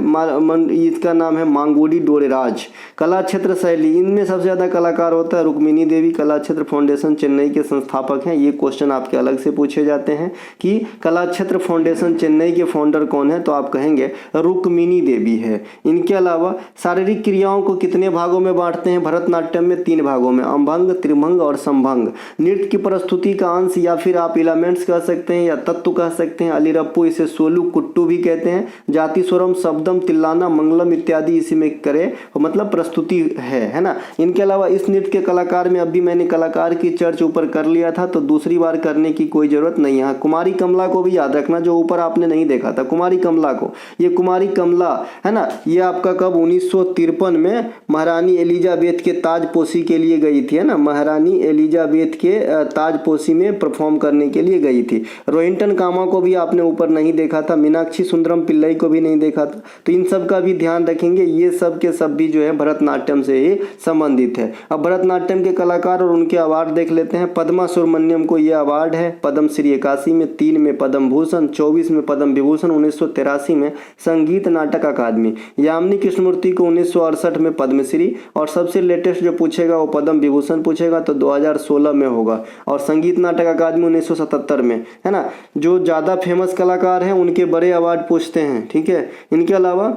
इसका नाम है मांगोडी डोरेराज। कला क्षेत्र शैली, इनमें सबसे ज़्यादा कलाकार होता है रुक्मिणी देवी, कला क्षेत्र फाउंडेशन चेन्नई के संस्थापक हैं। ये क्वेश्चन आपके अलग से पूछे जाते हैं कि कला क्षेत्र फाउंडेशन चेन्नई के फाउंडर कौन है, तो आप कहेंगे रुक्मिणी देवी है। इनके अलावा शारीरिक क्रियाओं को कितने भागों में बांटते हैं भरतनाट्यम में? 3 भागों में, अभंग, त्रिभंग और समभंग। नृत्य की प्रस्तुति का अंश या फिर आप एलिमेंट्स कह सकते हैं या तत्व कह सकते हैं। अलीरप्पू इसे सोलू कुट्टू भी कहते हैं। जाति स्वरम शब्दम तिल्लाना मंगलम इत्यादि इसी में करे मतलब प्रस्तुति है ना। इनके अलावा इस नृत्य के कलाकार में अभी मैंने कलाकार की चर्च ऊपर कर लिया था तो दूसरी बार करने की कोई जरूरत नहीं है। कुमारी कमला को भी याद रखना जो ऊपर आपने नहीं देखा था, कुमारी कमला को। ये कुमारी कमला है ना, ये आपका कब 1953 में महारानी एलिजाबेथ के ताजपोशी के लिए गई थी, है ना, महारानी एलिजाबेथ के ताजपोशी में परफॉर्म करने के लिए गई थी। रोहिंटन कामा को भी आपने ऊपर नहीं देखा था, मीनाक्षी सुंदरम पिल्लई को भी नहीं देखा था। तो इन सब का भी ध्यान रखेंगे, ये सब के सब भी जो है भरतनाट्यम से ही संबंधित है। अब भरतनाट्यम के कलाकार और उनके अवार्ड देख लेते हैं। पद्मा सुब्रमण्यम को ये अवार्ड है, पद्मश्री 81 में, 3 में पद्म भूषण, 24 में पद्म विभूषण, 1983 में संगीत नाटक अकादमी। यामिनी कृष्णमूर्ति को 1968 में पद्मश्री, और सबसे लेटेस्ट जो पूछेगा वो पद्म विभूषण पूछेगा तो 2016 में होगा, और संगीत नाटक अकादमी 1977 में, है ना। जो ज़्यादा फेमस कलाकार हैं उनके बड़े अवार्ड पूछते हैं, ठीक है। इनके अलावा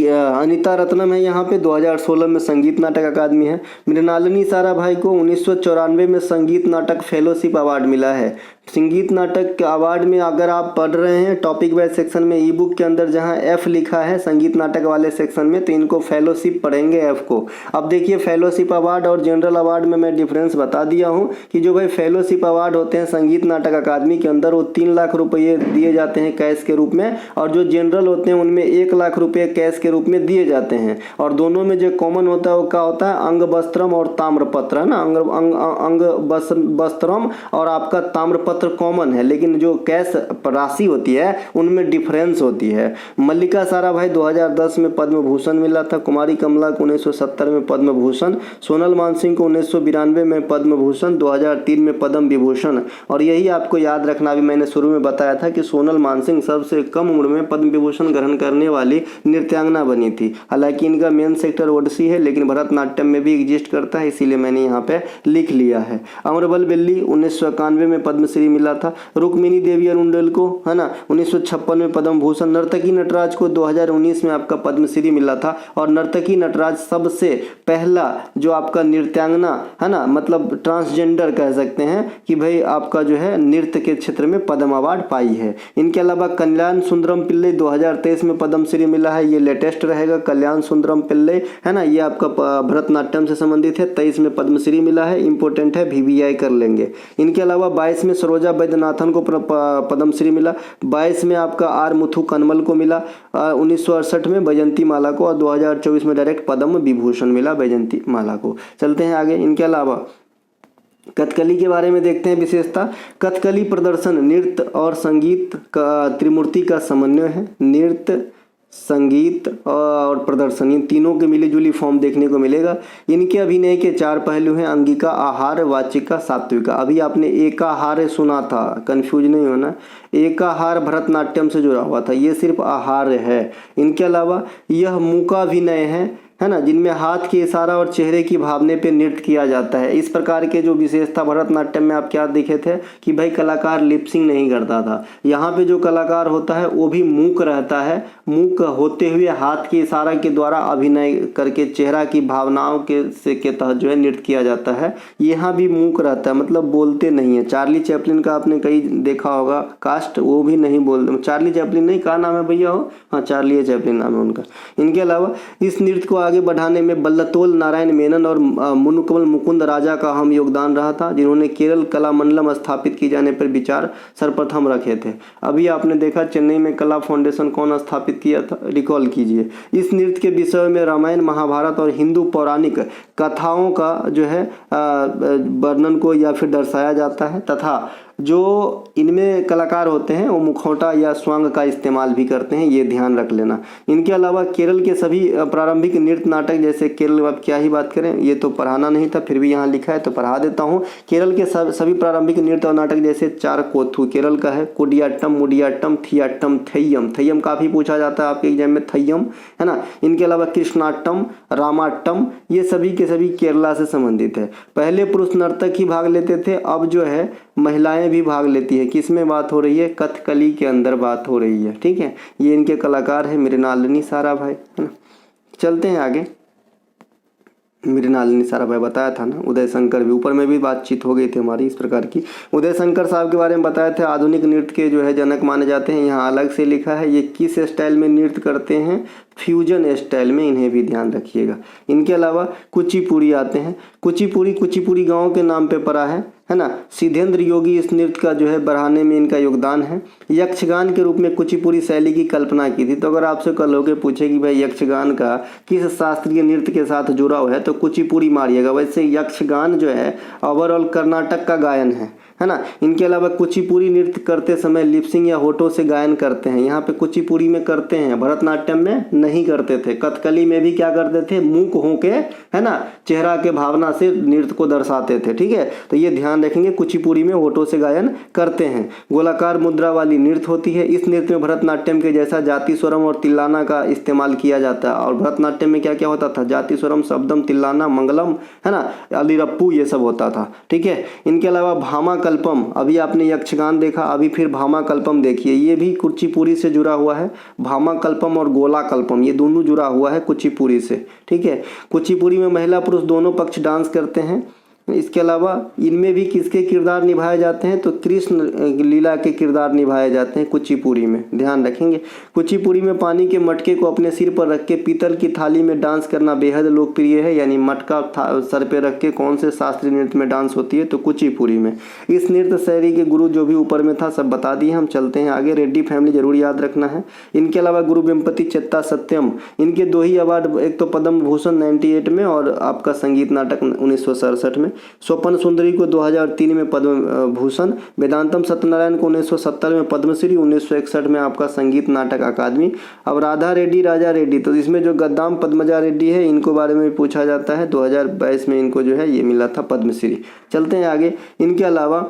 अनीता रत्नम है यहाँ पे, 2016 में संगीत नाटक अकादमी है। मृणालिनी साराभाई को 1994 में संगीत नाटक फेलोशिप अवार्ड मिला है। संगीत नाटक के अवार्ड में अगर आप पढ़ रहे हैं टॉपिक वाइज सेक्शन में ई बुक के अंदर जहां एफ लिखा है संगीत नाटक वाले सेक्शन में, तो इनको फेलोशिप पढ़ेंगे एफ को। अब देखिए फेलोशिप अवार्ड और जनरल अवार्ड में मैं डिफरेंस बता दिया हूं कि जो भाई फेलोशिप अवार्ड होते हैं संगीत नाटक अकादमी के अंदर वो 3 लाख रुपये दिए जाते हैं कैश के रूप में, और जो जनरल होते हैं उनमें 1 लाख रुपये कैश के रूप में दिए जाते हैं। और दोनों में जो कॉमन होता है वो क्या होता है, अंग वस्त्रम और ताम्रपत्र, है ना। अंग वस्त्रम और आपका ताम्रपत्र कॉमन है, लेकिन जो कैश राशि होती है उनमें डिफरेंस होती है। मल्लिका साराभाई 2010 में पद्म भूषण मिला था, कुमारी कमला को 1970 में पद्म भूषण, सोनल मानसिंह को 1992 में पद्म भूषण, 2003 में पद्म विभूषण। और यही आपको याद रखना, भी मैंने शुरू में बताया था कि सोनल मानसिंह सबसे कम उम्र में पद्म विभूषण ग्रहण करने वाली नृत्यांगना बनी थी। हालांकि इनका मेन सेक्टर ओडिसी है लेकिन भरतनाट्यम में भी एग्जिस्ट करता है, इसीलिए मैंने यहाँ पे लिख लिया है। अमरबल बेल्ली 1991 में पद्मश्री मिला था। रुक्मिणी देवी अरुंडल को, है ना, 1956 में पद्म भूषण। नर्तकी नटराज को 2019 में आपका पद्मश्री मिला था। और नर्तकी नटराज सबसे पहला जो आपका नृत्यांगना, है ना, मतलब ट्रांसजेंडर कह सकते हैं कि भाई आपका जो है नृत्य के क्षेत्र में पद्म अवार्ड पाई है। इनके अलावा कल्याण सुंदरम पिल्लई 2023 में पद्मश्री मिला है, ये लेटेस्ट रहेगा। कल्याण सुंदरम पिल्लई, है ना, ये आपका भरतनाट्यम से संबंधित है। 23 में पद्मश्री मिला है, इंपॉर्टेंट है, VVI कर लेंगे। इनके अलावा 22 में सरोजा वैद्यनाथन को पद्मश्री मिला, 22 में आपका R मुथु कनमल को मिला, 1968 में बैजंती माला को, और 2024 में डायरेक्ट पद्म विभूषण मिला बैजंती माला को। चलते हैं आगे। इनके अलावा कथकली के बारे में देखते हैं विशेषता। कथकली प्रदर्शन नृत्य और संगीत का त्रिमूर्ति का समन्वय है। नृत्य, संगीत और प्रदर्शन, इन तीनों के मिली जुली फॉर्म देखने को मिलेगा। इनके अभिनय के 4 पहलू हैं, अंगिका, आहार, वाचिका, सात्विका। अभी आपने एकाहार सुना था, कंफ्यूज नहीं होना। एकाहार भरतनाट्यम से जुड़ा हुआ था, ये सिर्फ आहार है। इनके अलावा यह मूकाभिनय है ना, जिनमें हाथ के इशारा और चेहरे की भावने पे नृत्य किया जाता है। इस प्रकार के जो विशेषता भरतनाट्यम में आप क्या देखे थे कि भाई कलाकार लिपसिंग नहीं करता था। यहाँ पे जो कलाकार होता है वो भी मूक रहता है, मूक होते हुए हाथ के इशारा के द्वारा अभिनय करके चेहरा की भावनाओं के तहत जो है नृत्य किया जाता है। यहाँ भी मूक रहता है, मतलब बोलते नहीं है। चार्ली चैपलिन का आपने कहीं देखा होगा कास्ट, वो भी नहीं बोलते। चार्ली चैपलिन नहीं, कहा नाम है भैया हो, हाँ चार्ली चैपलिन नाम है उनका। इनके अलावा इस नृत्य को आगे बढ़ाने में बल्लतोल नारायण मेनन और मुनुकमल मुकुंद राजा का अहम योगदान रहा था, जिन्होंने केरल कला मंडलम स्थापित किए जाने पर विचार सर्वप्रथम रखे थे। अभी आपने देखा चेन्नई में कला फाउंडेशन कौन स्थापित किया था, रिकॉल कीजिए। इस नृत्य के विषय में रामायण, महाभारत और हिंदू पौराणिक कथाओं का जो है वर्णन को या फिर दर्शाया जाता है, तथा जो इनमें कलाकार होते हैं वो मुखौटा या स्वांग का इस्तेमाल भी करते हैं, ये ध्यान रख लेना। इनके अलावा केरल के सभी प्रारंभिक नृत्य नाटक, जैसे केरल, अब क्या ही बात करें, ये तो पढ़ाना नहीं था फिर भी यहाँ लिखा है तो पढ़ा देता हूँ। केरल के सभी प्रारंभिक नृत्य और नाटक जैसे चार कोथू केरल का है, कुडियाट्टम, मुडियाट्टम, थियाट्टम, थय्यम, थय्यम काफ़ी पूछा जाता है आपके एग्जाम में, थय्यम है ना। इनके अलावा कृष्णाट्टम, रामाट्टम, ये सभी के सभी केरला से संबंधित है। पहले पुरुष नर्तक ही भाग लेते थे, अब जो है महिलाएं भी भाग लेती है। किस में बात हो रही है, कथकली के अंदर बात हो रही है, ठीक है। ये इनके कलाकार है मृणालिनी साराभाई, है ना। चलते हैं आगे। मृणालिनी साराभाई बताया था ना, उदय शंकर भी, ऊपर में भी बातचीत हो गई थी हमारी इस प्रकार की। उदय शंकर साहब के बारे में बताया था, आधुनिक नृत्य के जो है जनक माने जाते हैं। यहाँ अलग से लिखा है ये किस स्टाइल में नृत्य करते हैं, फ्यूजन स्टाइल में, इन्हें भी ध्यान रखिएगा। इनके अलावा कुचिपुड़ी आते हैं। कुचिपुड़ी गांव के नाम पे पड़ा है ना। सिद्धेंद्र योगी इस नृत्य का जो है बढ़ाने में इनका योगदान है। यक्षगान के रूप में कुचिपुड़ी शैली की कल्पना की थी। तो अगर आपसे कल होके पूछे कि भाई यक्षगान का किस शास्त्रीय नृत्य के साथ जुड़ा हुआ है तो कुचिपुड़ी मारिएगा। वैसे यक्षगान जो है ओवरऑल कर्नाटक का गायन है ना। इनके अलावा कुचिपुड़ी नृत्य करते समय लिपसिंग या होठों से गायन करते हैं। यहाँ पे कुचिपुड़ी में करते हैं, भरतनाट्यम में नहीं करते थे। कथकली में भी क्या करते थे, मूक होके, है ना, चेहरा के भावना से नृत्य को दर्शाते थे, ठीक है। तो ये ध्यान रखेंगे, कुचिपुड़ी में होठों से गायन करते हैं। गोलाकार मुद्रा वाली नृत्य होती है। इस नृत्य में भरतनाट्यम के जैसा जाति स्वरम और तिल्लाना का इस्तेमाल किया जाता है। और भरतनाट्यम में क्या क्या होता था, जाति स्वरम, शब्दम, तिल्लाना, मंगलम, है ना, अलिरप्पू, ये सब होता था, ठीक है। इनके अलावा भामा कल्पम, अभी आपने यक्षगान देखा, अभी फिर भामा कल्पम देखिए, ये भी कुचिपुड़ी से जुड़ा हुआ है। भामा कल्पम और गोला कल्पम ये दोनों जुड़ा हुआ है कुचिपुड़ी से, ठीक है। कुचिपुड़ी में महिला पुरुष दोनों पक्ष डांस करते हैं। इसके अलावा इनमें भी किसके किरदार निभाए जाते हैं, तो कृष्ण लीला के किरदार निभाए जाते हैं कुचिपुड़ी में, ध्यान रखेंगे। कुचिपुड़ी में पानी के मटके को अपने सिर पर रख के पीतल की थाली में डांस करना बेहद लोकप्रिय है। यानी मटका सर पे रख के कौन से शास्त्रीय नृत्य में डांस होती है, तो कुचिपुड़ी में। इस नृत्य शैली के गुरु जो भी ऊपर में था सब बता दिए। हम चलते हैं आगे। रेड्डी फैमिली जरूर याद रखना है। इनके अलावा गुरु वेम्पति चित्ता सत्यम, इनके दो ही अवार्ड, एक तो पद्म भूषण 98 में और आपका संगीत नाटक 1967 में। स्वपन सुंदरी को 2003 में पद्म भूषण, वेदांतम सत्यनारायण को 1970 में पद्मश्री, 1961 में आपका संगीत नाटक अकादमी। अब राधा रेड्डी, राजा रेड्डी, तो इसमें जो गद्दाम पद्मजा रेड्डी है इनको बारे में पूछा जाता है। 2022 में इनको जो है ये मिला था पद्मश्री। चलते हैं आगे। इनके अलावा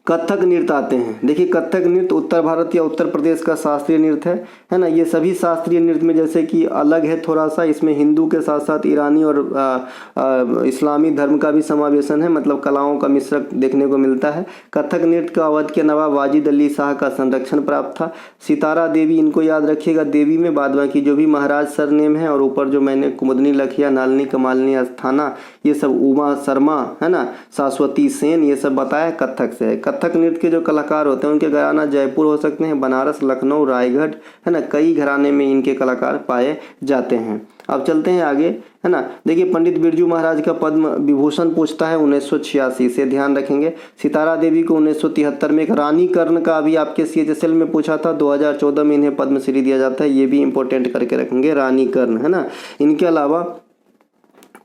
कथक नृत्य आते हैं। देखिए कथक नृत्य उत्तर भारत या उत्तर प्रदेश का शास्त्रीय नृत्य है ना। ये सभी शास्त्रीय नृत्य में जैसे कि अलग है थोड़ा सा, इसमें हिंदू के साथ साथ ईरानी और इस्लामी धर्म का भी समावेशन है, मतलब कलाओं का मिश्रण देखने को मिलता है। कथक नृत्य का अवध के नवाब वाजिद अली शाह का संरक्षण प्राप्त था। सितारा देवी, इनको याद रखिएगा, देवी में बाद बाकी जो भी महाराज सरनेम है और ऊपर जो मैंने कुमुदनी लखिया, नालनी, कमालनी, अस्थाना, ये सब उमा शर्मा, है ना, शाश्वती सेन, ये सब बताया कथक से है। कथक नृत्य के जो कलाकार होते हैं उनके घराना जयपुर हो सकते हैं, बनारस, लखनऊ, रायगढ़, है ना, कई घराने में इनके कलाकार पाए जाते हैं। अब चलते हैं आगे, है ना। देखिए पंडित बिरजू महाराज का पद्म विभूषण पूछता है 1986 से, ध्यान रखेंगे। सितारा देवी को 1973 में। एक रानी कर्ण का अभी आपके CHSL में पूछा था, 2014 में इन्हें पद्मश्री दिया जाता है, ये भी इंपॉर्टेंट करके रखेंगे, रानी कर्ण, है ना। इनके अलावा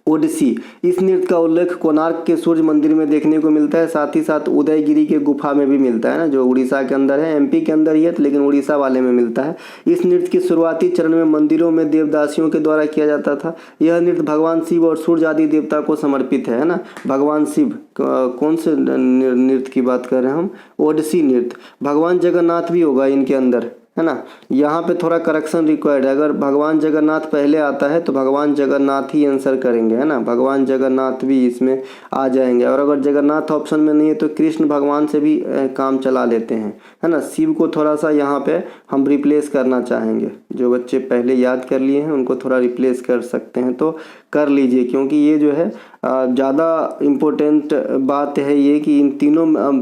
ओडिसी, इस नृत्य का उल्लेख कोणार्क के सूर्य मंदिर में देखने को मिलता है। साथ ही साथ उदयगिरी के गुफा में भी मिलता है ना, जो उड़ीसा के अंदर है, MP के अंदर ही है लेकिन उड़ीसा वाले में मिलता है। इस नृत्य की शुरुआती चरण में मंदिरों में देवदासियों के द्वारा किया जाता था। यह नृत्य भगवान शिव और सूर्य आदि देवता को समर्पित है ना। भगवान शिव, कौन से नृत्य की बात कर रहे हैं हम, ओडिसी नृत्य। भगवान जगन्नाथ भी होगा इनके अंदर, है ना। यहाँ पे थोड़ा करेक्शन रिक्वायर्ड है। अगर भगवान जगन्नाथ पहले आता है तो भगवान जगन्नाथ ही आंसर करेंगे, है ना। भगवान जगन्नाथ भी इसमें आ जाएंगे। और अगर जगन्नाथ ऑप्शन में नहीं है तो कृष्ण भगवान से भी काम चला लेते हैं, है ना। शिव को थोड़ा सा यहाँ पे हम रिप्लेस करना चाहेंगे। जो बच्चे पहले याद कर लिए हैं उनको थोड़ा रिप्लेस कर सकते हैं तो कर लीजिए, क्योंकि ये जो है ज़्यादा इम्पोर्टेंट बात है ये कि इन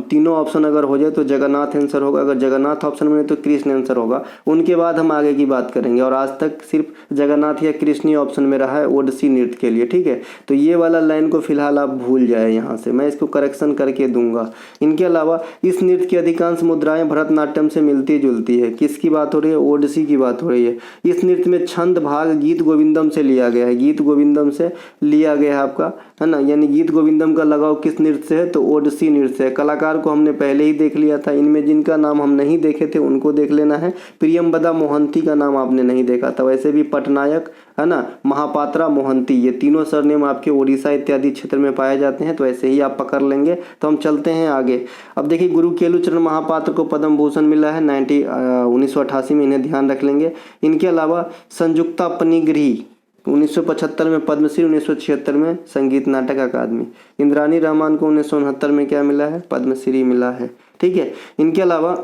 तीनों ऑप्शन अगर हो जाए तो जगन्नाथ आंसर होगा। अगर जगन्नाथ ऑप्शन में नहीं तो कृष्ण आंसर होगा। उनके बाद हम आगे की बात करेंगे। और आज तक सिर्फ जगन्नाथ या कृष्ण ही ऑप्शन में रहा है ओडिसी नृत्य के लिए, ठीक है। तो ये वाला लाइन को फिलहाल आप भूल जाए, यहाँ से मैं इसको करेक्शन करके दूंगा। इनके अलावा इस नृत्य की अधिकांश मुद्राएं भरतनाट्यम से मिलती जुलती है। किसकी बात हो रही है? ओडिसी की बात हो रही है। इस नृत्य में छंद भाग गीत गोविंदम से लिया गया है। गीत गोविंदम से लिया गया है आपका, है ना। यानी गीत गोविंदम का लगाव किस नृत्य से है? तो ओडिसी नृत्य से है। कलाकार को हमने पहले ही देख लिया था। इनमें जिनका नाम हम नहीं देखे थे उनको देख लेना है। प्रियंवदा मोहंती का नाम आपने नहीं देखा था। वैसे भी पटनायक, है ना, महापात्रा, मोहंती, ये तीनों सरनेम आपके उड़ीसा इत्यादि क्षेत्र में पाए जाते हैं। तो ऐसे ही आप पकड़ लेंगे। तो हम चलते हैं आगे। अब देखिए, गुरु केलुचरण महापात्र को पद्म भूषण मिला है 1988 में, इन्हें ध्यान रख लेंगे। इनके अलावा संयुक्ता पनिगृही 1975 में पद्मश्री, 1976 में संगीत नाटक अकादमी। इंद्रानी रहमान को 1969 में क्या मिला है? पद्मश्री मिला है, ठीक है। इनके अलावा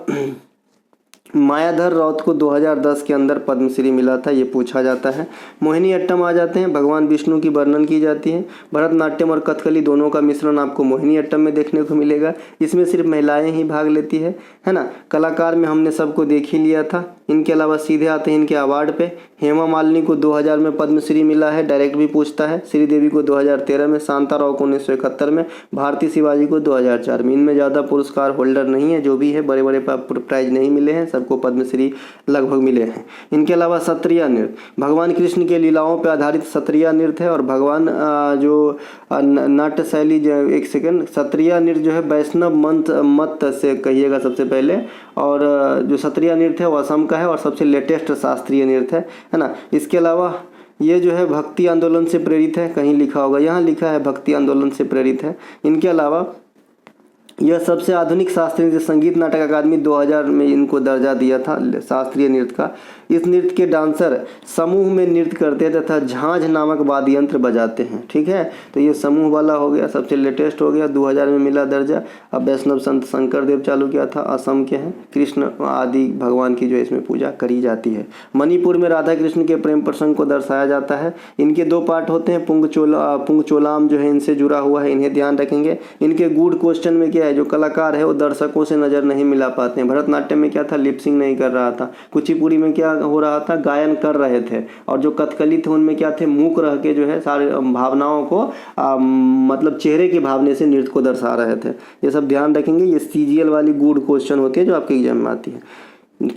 मायाधर राउत को 2010 के अंदर पद्मश्री मिला था, ये पूछा जाता है। मोहिनी अट्टम आ जाते हैं। भगवान विष्णु की वर्णन की जाती है। भरतनाट्यम और कथकली दोनों का मिश्रण आपको मोहिनी अट्टम में देखने को मिलेगा। इसमें सिर्फ महिलाएं ही भाग लेती है ना। कलाकार में हमने सबको देख ही लिया था। इनके अलावा सीधे आते हैं इनके अवार्ड पे। हेमा मालिनी को 2000 में पद्मश्री मिला है, डायरेक्ट भी पूछता है। श्रीदेवी को 2013 में, शांताराव को 1971 में, भारती शिवाजी को 2004 में। इनमें ज़्यादा पुरस्कार होल्डर नहीं है, जो भी है बड़े बड़े प्राइज नहीं मिले हैं, सबको पद्मश्री लगभग मिले हैं। इनके अलावा सत्रिया नृत्य, भगवान कृष्ण के लीलाओं पर आधारित सत्रिया नृत्य है। और भगवान जो नाट्य शैली, एक सेकेंड, सत्रिया नृत्य जो है वैष्णव मत से कहिएगा सबसे पहले। और जो सत्रिया नृत्य है वो असम का है और सबसे लेटेस्ट शास्त्रीय नृत्य है ना। इसके अलावा ये जो है भक्ति आंदोलन से प्रेरित है, कहीं लिखा होगा, यहाँ लिखा है भक्ति आंदोलन से प्रेरित है। इनके अलावा यह सबसे आधुनिक शास्त्रीय नृत्य, संगीत नाटक अकादमी 2000 में इनको दर्जा दिया था शास्त्रीय नृत्य का। इस नृत्य के डांसर समूह में नृत्य करते हैं तथा झांझ नामक वाद्य यंत्र बजाते हैं, ठीक है। तो ये समूह वाला हो गया, सबसे लेटेस्ट हो गया, 2000 में मिला दर्जा। अब वैष्णव संत शंकर देव चालू किया था, असम के हैं। कृष्ण आदि भगवान की जो इसमें पूजा करी जाती है। मणिपुर में राधा कृष्ण के प्रेम प्रसंग को दर्शाया जाता है। इनके 2 पार्ट होते हैं। पुंगचोलाम जो है इनसे जुड़ा हुआ है, इन्हें ध्यान रखेंगे। इनके गुड क्वेश्चन में क्या है, जो कलाकार है वो दर्शकों से नजर नहीं मिला पाते हैं। भरतनाट्यम में क्या था, लिपसिंग नहीं कर रहा था। कुचिपुड़ी में क्या हो रहा था, गायन कर रहे थे। और जो कथकली थे उनमें क्या थे, मूक रह के जो है सारे भावनाओं को मतलब चेहरे के भावने से नृत्य को दर्शा रहे थे। ये सब ध्यान रखेंगे। ये सीजीएल वाली गुड क्वेश्चन होती है जो आपके एग्जाम में आती है।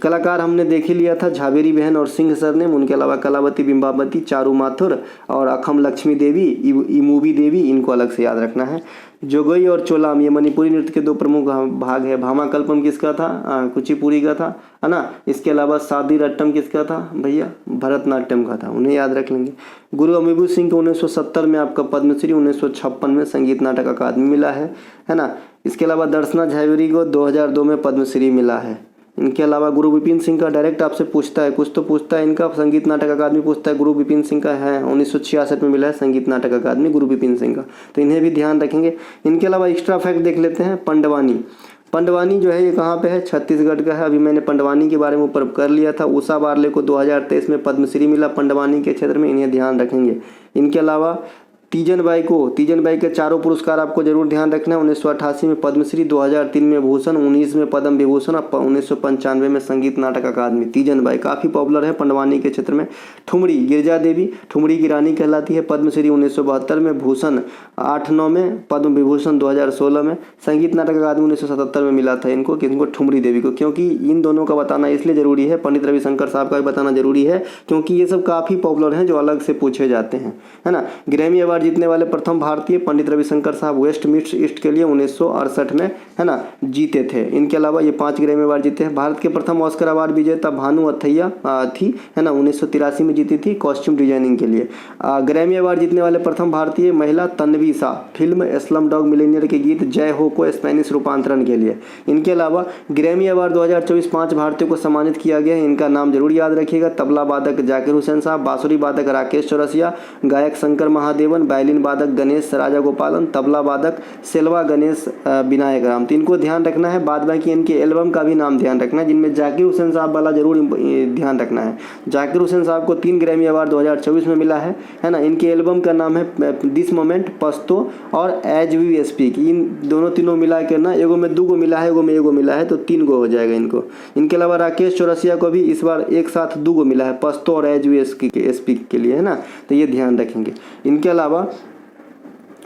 कलाकार हमने देख ही लिया था, झावेरी बहन और सिंह सरनेम। उनके अलावा कलावती, बिंबावती, चारू माथुर और अखम लक्ष्मी देवी, इमूवी देवी, इनको अलग से याद रखना है। जोगई और चोलाम, ये मणिपुरी नृत्य के 2 प्रमुख भाग है। भामाकल्पम किसका था? कुचिपुड़ी का था, है ना। इसके अलावा सादीरट्टम किसका था भैया? भरतनाट्यम का था, उन्हें याद रख लेंगे। गुरु अमिबू सिंह को 1970 में आपका पद्मश्री, 1956 में संगीत नाटक अकादमी मिला है ना। इसके अलावा दर्शना झावेरी को 2002 में पद्मश्री मिला है। इनके अलावा गुरु विपिन सिंह का डायरेक्ट आपसे पूछता है, कुछ तो पूछता है इनका, संगीत नाटक अकादमी पूछता है। गुरु विपिन सिंह का है 1966 में मिला है संगीत नाटक अकादमी गुरु विपिन सिंह का, तो इन्हें भी ध्यान रखेंगे। इनके अलावा एक्स्ट्रा फैक्ट देख लेते हैं। पंडवानी जो है ये कहाँ पे है? छत्तीसगढ़ का है। अभी मैंने पंडवानी के बारे में ऊपर कर लिया था। उषा बारले को 2023 में पद्मश्री मिला पंडवानी के क्षेत्र में, इन्हें ध्यान रखेंगे। इनके अलावा तीजन बाई के 4 पुरस्कार आपको जरूर ध्यान रखना है। 1988 में पद्मश्री, 2003 में भूषण, 19 में पद्म विभूषण और 1995 में संगीत नाटक अकादमी। तीजन बाई काफ़ी पॉपुलर है पंडवानी के क्षेत्र में। ठुमरी, गिरजा देवी ठुमरी की रानी कहलाती है। पद्मश्री 1972 में, भूषण 8-9 में, पद्म विभूषण 2016 में। संगीत नाटक अकादमी 1977 में मिला था इनको, किनको? ठुमरी देवी को। क्योंकि इन दोनों का बताना इसलिए जरूरी है, पंडित रविशंकर साहब का भी बताना जरूरी है, क्योंकि ये सब काफ़ी पॉपुलर हैं जो अलग से पूछे जाते हैं, है ना। ग्रैमी अवार्ड अवार्ड जीतने वाले प्रथम भारतीय पंडित रविशंकर साहब वेस्ट मीट्स ईस्ट के लिए 1968 में, है ना, जीते थे। इनके अलावा ये 5 ग्रैमी अवार्ड जीते हैं। भारत के प्रथम ऑस्कर अवार्ड विजेता भानु अथैया थी, है ना, 1983 में जीती थी कॉस्ट्यूम डिजाइनिंग के लिए। ग्रैमी अवार्ड जीतने वाले प्रथम भारतीय महिला Tanvi Shah, film slum dog millionaire के गीत जय हो को स्पेनिश रूपांतरण के लिए। इनके अलावा ग्रैमी अवार्ड 2024 5 भारतीयों को सम्मानित किया गया है। इनका नाम जरूर याद रखिएगा। तबला वादक जाकिर हुसैन साहब, बांसुरी वादक राकेश चौरसिया, गायक शंकर महादेवन, वायलिन वादक गणेश राजागोपालन, तबला वादक सेल्वा गणेश विनायक राम। तो इनको ध्यान रखना है। बाद बाकी इनके एल्बम का भी नाम ध्यान रखना है, जिनमें जाकिर हुसैन साहब वाला जरूर ध्यान रखना है। जाकिर हुसैन साहब को 3 ग्रैमी अवार्ड 2024 में मिला है ना। इनके एल्बम का नाम है दिस मोमेंट, पस्तो और एज वी स्पीक। इन दोनों तीनों मिला के ना, एगो में 2 गो मिला है, एगो में 1 गो मिला है, तो 3 गो हो जाएगा इनको। इनके अलावा राकेश चौरसिया को भी इस बार एक साथ 2 गो मिला है, पस्तो और एज वी स्पीक के लिए, है ना, तो ये ध्यान रखेंगे। इनके अलावा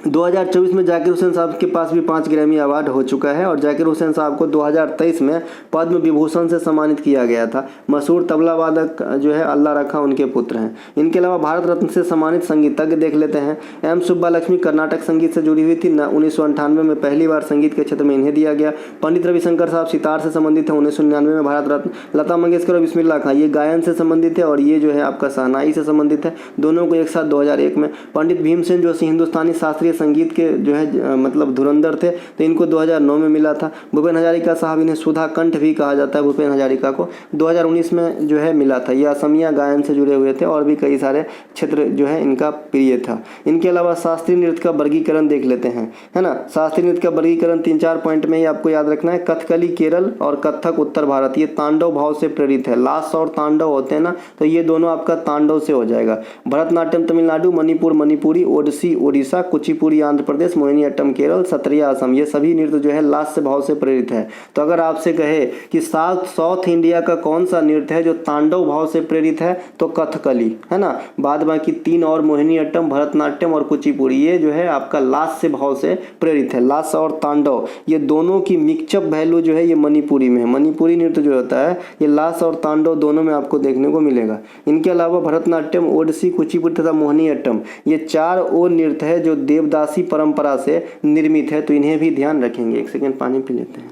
2024 में जाकिर हुसैन साहब के पास भी 5 ग्रैमी अवार्ड हो चुका है और जाकिर हुसैन साहब को 2023 में पद्म विभूषण से सम्मानित किया गया था। मशहूर तबला वादक जो है अल्लाह रखा उनके पुत्र हैं। इनके अलावा भारत रत्न से सम्मानित संगीतज्ञ देख लेते हैं। एम सुब्बालक्ष्मी कर्नाटक संगीत से जुड़ी हुई थी। 1998 में पहली बार संगीत के क्षेत्र में इन्हें दिया गया। पंडित रविशंकर साहब सितार से संबंधित है, 1999 में भारत रत्न। लता मंगेशकर और बिस्मिल्लाह खां ये गायन से संबंधित है और ये जो है आपका शहनाई से संबंधित है, दोनों को एक साथ 2001 में। पंडित भीमसेन जोशी हिंदुस्तानी शास्त्रीय संगीत के जो है मतलब धुरंधर थे, तो इनको 2009 में मिला था। भूपेन हजारिका साहब, इन्हें सुधा कंठ भी कहा जाता है, भूपेन हजारिका को 2019 में जो है मिला था। ये असमिया गायन से जुड़े हुए थे और भी कई सारे क्षेत्र जो है इनका प्रिय था। इनके अलावा शास्त्रीय नृत्य का वर्गीकरण देख लेते हैं, है ना। शास्त्रीय नृत्य का वर्गीकरण 3-4 पॉइंट में ही आपको याद रखना है। कथकली केरल और कथक उत्तर भारत, ये तांडव भाव से प्रेरित है। लास और तांडव होते हैं ना, तो ये दोनों आपका तांडव से हो जाएगा। भरतनाट्यम तमिलनाडु, मणिपुर मणिपुरी, ओडिसी ओडिशा, कुचिपुड़ी आंध्र प्रदेश, मोहिनीअट्टम केरल, सत्रिया असम, ये सभी नृत्य जो है लास्य भाव से प्रेरित है। तो अगर आपसे कहे कि साउथ इंडिया का कौन सा नृत्य है जो तांडव भाव से प्रेरित है, तो कथकली, है ना। बाद बाकी 3 और मोहिनीअट्टम, भरतनाट्यम और कुचिपुड़ी, ये जो है आपका लास्य भाव से प्रेरित है। लास्य और तांडव ये दोनों की मिक्सअप वैल्यू जो है ये मणिपुरी में है। मणिपुरी नृत्य जो होता है ये लास्य और तांडव दोनों में आपको देखने को मिलेगा। इनके अलावा भरतनाट्यम, ओडिसी, कुचिपुड़ी तथा मोहिनीअट्टम, ये 4 और नृत्य है जो देवदासी परंपरा से निर्मित है, तो इन्हें भी ध्यान रखेंगे। 1 सेकंड पानी पी लेते हैं।